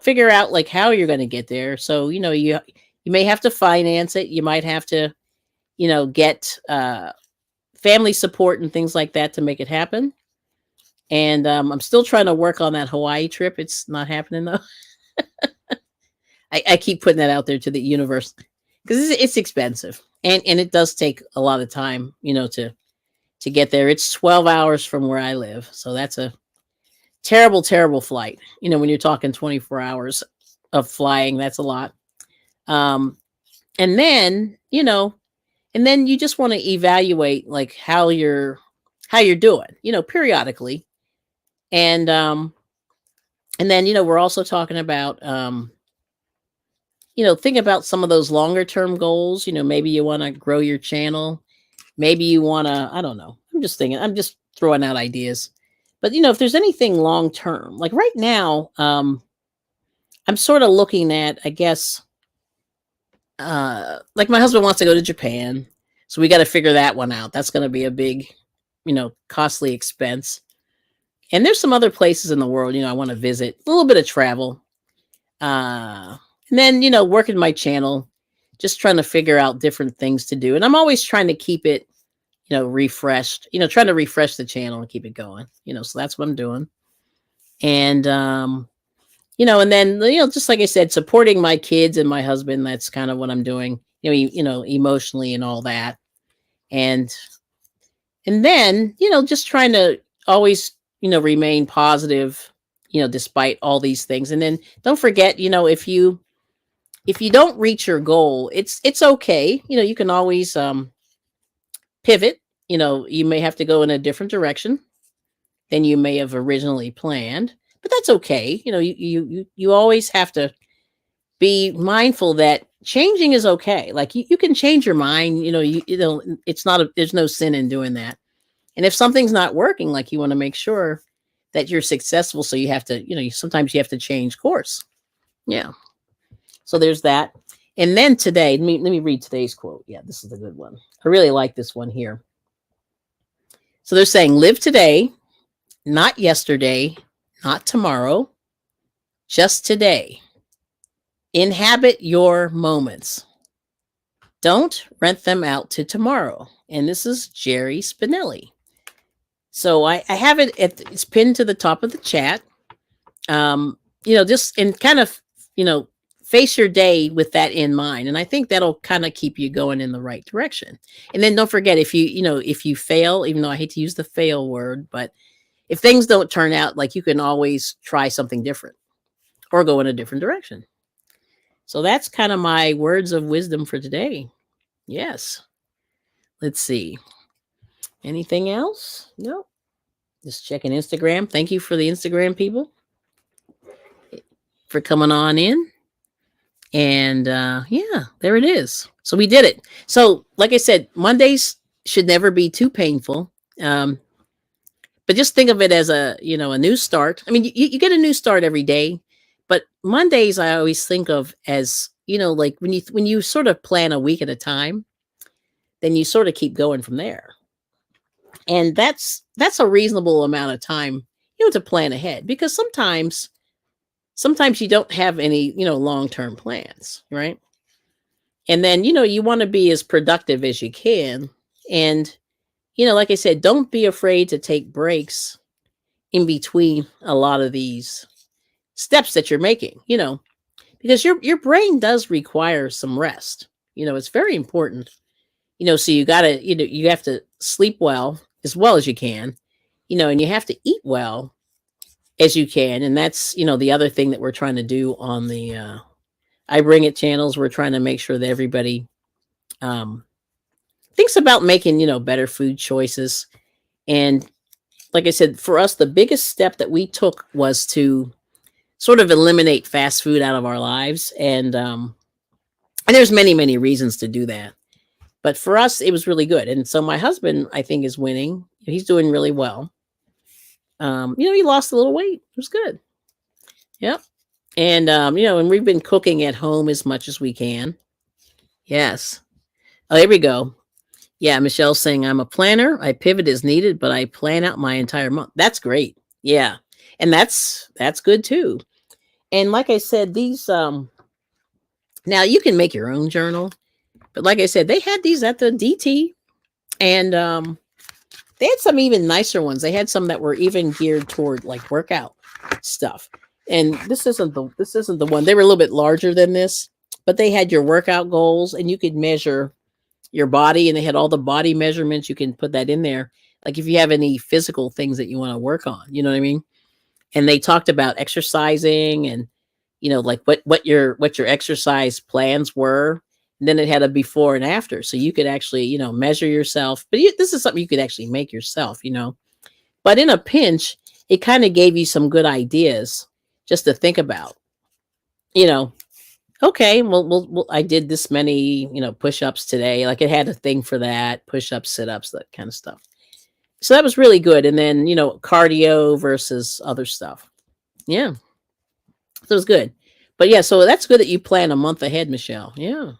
figure out like how you're going to get there. So, you may have to finance it. You might have to, get family support and things like that to make it happen. And I'm still trying to work on that Hawaii trip. It's not happening though. I keep putting that out there to the universe because it's expensive and it does take a lot of time, to get there. It's 12 hours from where I live. So that's a terrible, terrible flight. When you're talking 24 hours of flying, that's a lot. And then, you just want to evaluate like how you're doing, periodically. And then, we're also talking about, think about some of those longer term goals. Maybe you want to grow your channel. Maybe you want to, I don't know. I'm just throwing out ideas. But, if there's anything long term, like right now, I'm sort of looking at, I guess, like my husband wants to go to Japan. So we got to figure that one out. That's going to be a big, costly expense. And there's some other places in the world, I want to visit, a little bit of travel. And then, working my channel, just trying to figure out different things to do. And I'm always trying to keep it, refreshed, trying to refresh the channel and keep it going, so that's what I'm doing. And, and then, just like I said, supporting my kids and my husband, that's kind of what I'm doing, emotionally and all that. And then, just trying to always, remain positive, despite all these things. And then don't forget, if you don't reach your goal, it's okay. You can always, pivot. You may have to go in a different direction than you may have originally planned, but that's okay. You always have to be mindful that changing is okay. Like you can change your mind, it's not there's no sin in doing that. And if something's not working, like you want to make sure that you're successful. So you have to, sometimes you have to change course. Yeah. So there's that. And then today, let me read today's quote. Yeah, this is a good one. I really like this one here. So they're saying, live today, not yesterday, not tomorrow, just today. Inhabit your moments. Don't rent them out to tomorrow. And this is Jerry Spinelli. So I have it, it's pinned to the top of the chat. Just and kind of, face your day with that in mind. And I think that'll kind of keep you going in the right direction. And then don't forget, if you fail, even though I hate to use the fail word, but if things don't turn out, like you can always try something different or go in a different direction. So that's kind of my words of wisdom for today. Yes. Let's see. Anything else? No. Just checking Instagram. Thank you for the Instagram people for coming on in. And yeah, there it is. So we did it. So like I said, Mondays should never be too painful. But just think of it as a new start. I mean, you get a new start every day, but Mondays I always think of as, like when you sort of plan a week at a time, then you sort of keep going from there. And that's a reasonable amount of time, to plan ahead, because sometimes you don't have any, long-term plans, right? And then, you want to be as productive as you can. And, like I said, don't be afraid to take breaks in between a lot of these steps that you're making, because your brain does require some rest. It's very important. So you got to, you have to sleep well as you can, and you have to eat well as you can. And that's, the other thing that we're trying to do on the I Bring It channels. We're trying to make sure that everybody um thinks about making, better food choices. And like I said, for us, the biggest step that we took was to sort of eliminate fast food out of our lives. And there's many, many reasons to do that. But for us, it was really good. And so my husband, I think, is winning. He's doing really well. He lost a little weight. It was good. Yep. And and we've been cooking at home as much as we can. Yes. Oh, here we go. Yeah, Michelle's saying I'm a planner. I pivot as needed, but I plan out my entire month. That's great. Yeah. And that's good too. And like I said, these now you can make your own journal, but like I said, they had these at the DT, and they had some even nicer ones. They had some that were even geared toward like workout stuff. And this isn't the one. They were a little bit larger than this, but they had your workout goals, and you could measure your body, and they had all the body measurements. You can put that in there. Like if you have any physical things that you want to work on, you know what I mean? And they talked about exercising, and like what your exercise plans were. And then it had a before and after, so you could actually measure yourself. But this is something you could actually make yourself. But in a pinch, it kind of gave you some good ideas just to think about. Okay, well, I did this many push-ups today. Like it had a thing for that, push-ups, sit-ups, that kind of stuff. So that was really good. And then cardio versus other stuff. Yeah, so it was good. But yeah, so that's good that you plan a month ahead, Michelle. Yeah.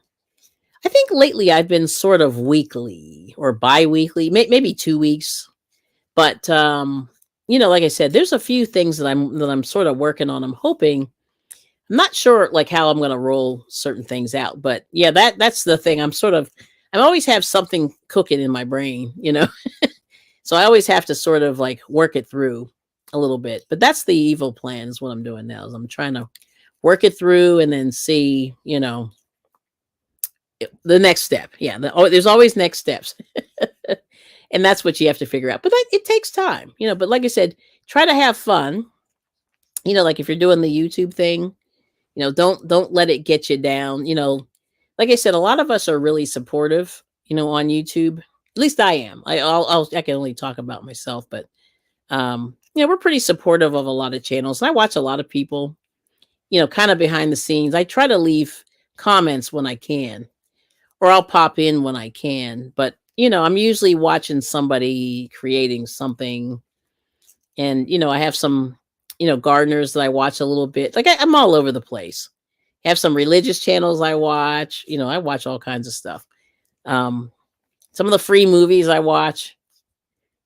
I think lately I've been sort of weekly or bi-weekly, maybe 2 weeks. But like I said, there's a few things that I'm sort of working on. I'm not sure like how I'm going to roll certain things out, but yeah, that's the thing. I always have something cooking in my brain. So I always have to sort of like work it through a little bit. But that's the evil plan is what I'm doing now. Is I'm trying to work it through and then see, the next step. Yeah, there's always next steps. And that's what you have to figure out. But it takes time, but like I said, try to have fun. Like if you're doing the YouTube thing, don't let it get you down. Like I said, a lot of us are really supportive, on YouTube. At least I am. I can only talk about myself, but we're pretty supportive of a lot of channels. And I watch a lot of people, kind of behind the scenes. I try to leave comments when I can, or I'll pop in when I can. But I'm usually watching somebody creating something, and I have some gardeners that I watch a little bit. Like I'm all over the place. I have some religious channels I watch. I watch all kinds of stuff. Some of the free movies I watch.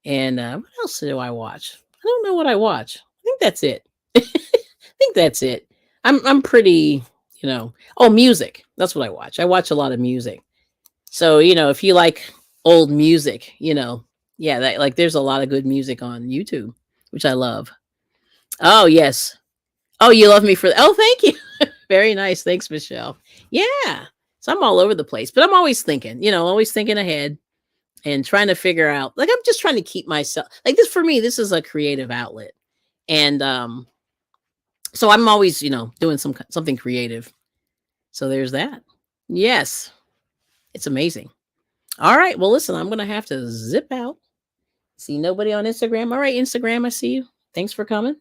And what else do I watch? I don't know what I watch. I think that's it. I think that's it. I'm pretty, oh, music. That's what I watch. I watch a lot of music. So, if you like old music, yeah, like there's a lot of good music on YouTube, which I love. Oh, yes. Oh, you love me for that. Oh, thank you. Very nice. Thanks, Michelle. Yeah. So I'm all over the place, but I'm always thinking ahead and trying to figure out, like, I'm just trying to keep myself like this. For me, this is a creative outlet. And, so I'm always, doing something creative. So there's that. Yes. It's amazing. All right. Well, listen, I'm going to have to zip out. See nobody on Instagram. All right, Instagram, I see you. Thanks for coming.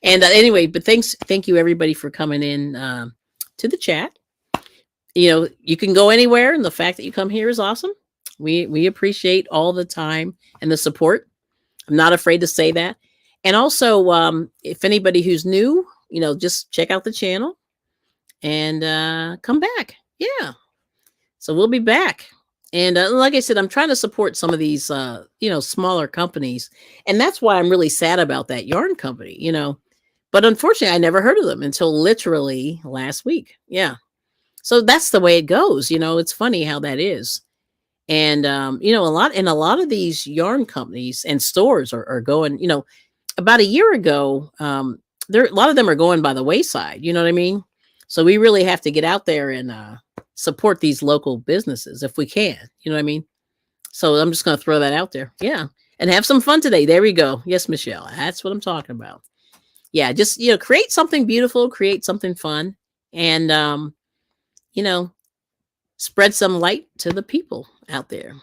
And anyway, but thank you everybody for coming in to the chat. You can go anywhere, and the fact that you come here is awesome. We appreciate all the time and the support. I'm not afraid to say that. And also, if anybody who's new, just check out the channel and come back. Yeah. So we'll be back. And like I said, I'm trying to support some of these, smaller companies. And that's why I'm really sad about that yarn company, But unfortunately, I never heard of them until literally last week. Yeah. So that's the way it goes. It's funny how that is. And, a lot of these yarn companies and stores are going, about a year ago, a lot of them are going by the wayside. You know what I mean? So we really have to get out there and support these local businesses if we can. You know what I mean? So I'm just going to throw that out there. Yeah. And have some fun today. There we go. Yes, Michelle. That's what I'm talking about. Yeah. Just, create something beautiful, create something fun, and, you know, spread some light to the people out there.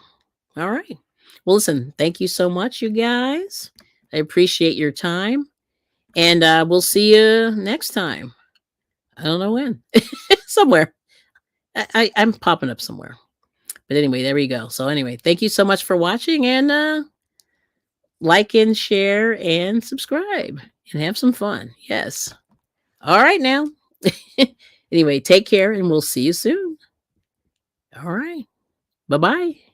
All right. Well, listen, thank you so much, you guys. I appreciate your time. And we'll see you next time. I don't know when. Somewhere. I'm popping up somewhere. But anyway, there we go. So anyway, thank you so much for watching, and like and share and subscribe and have some fun. Yes. All right now. Anyway, take care and we'll see you soon. All right. Bye-bye.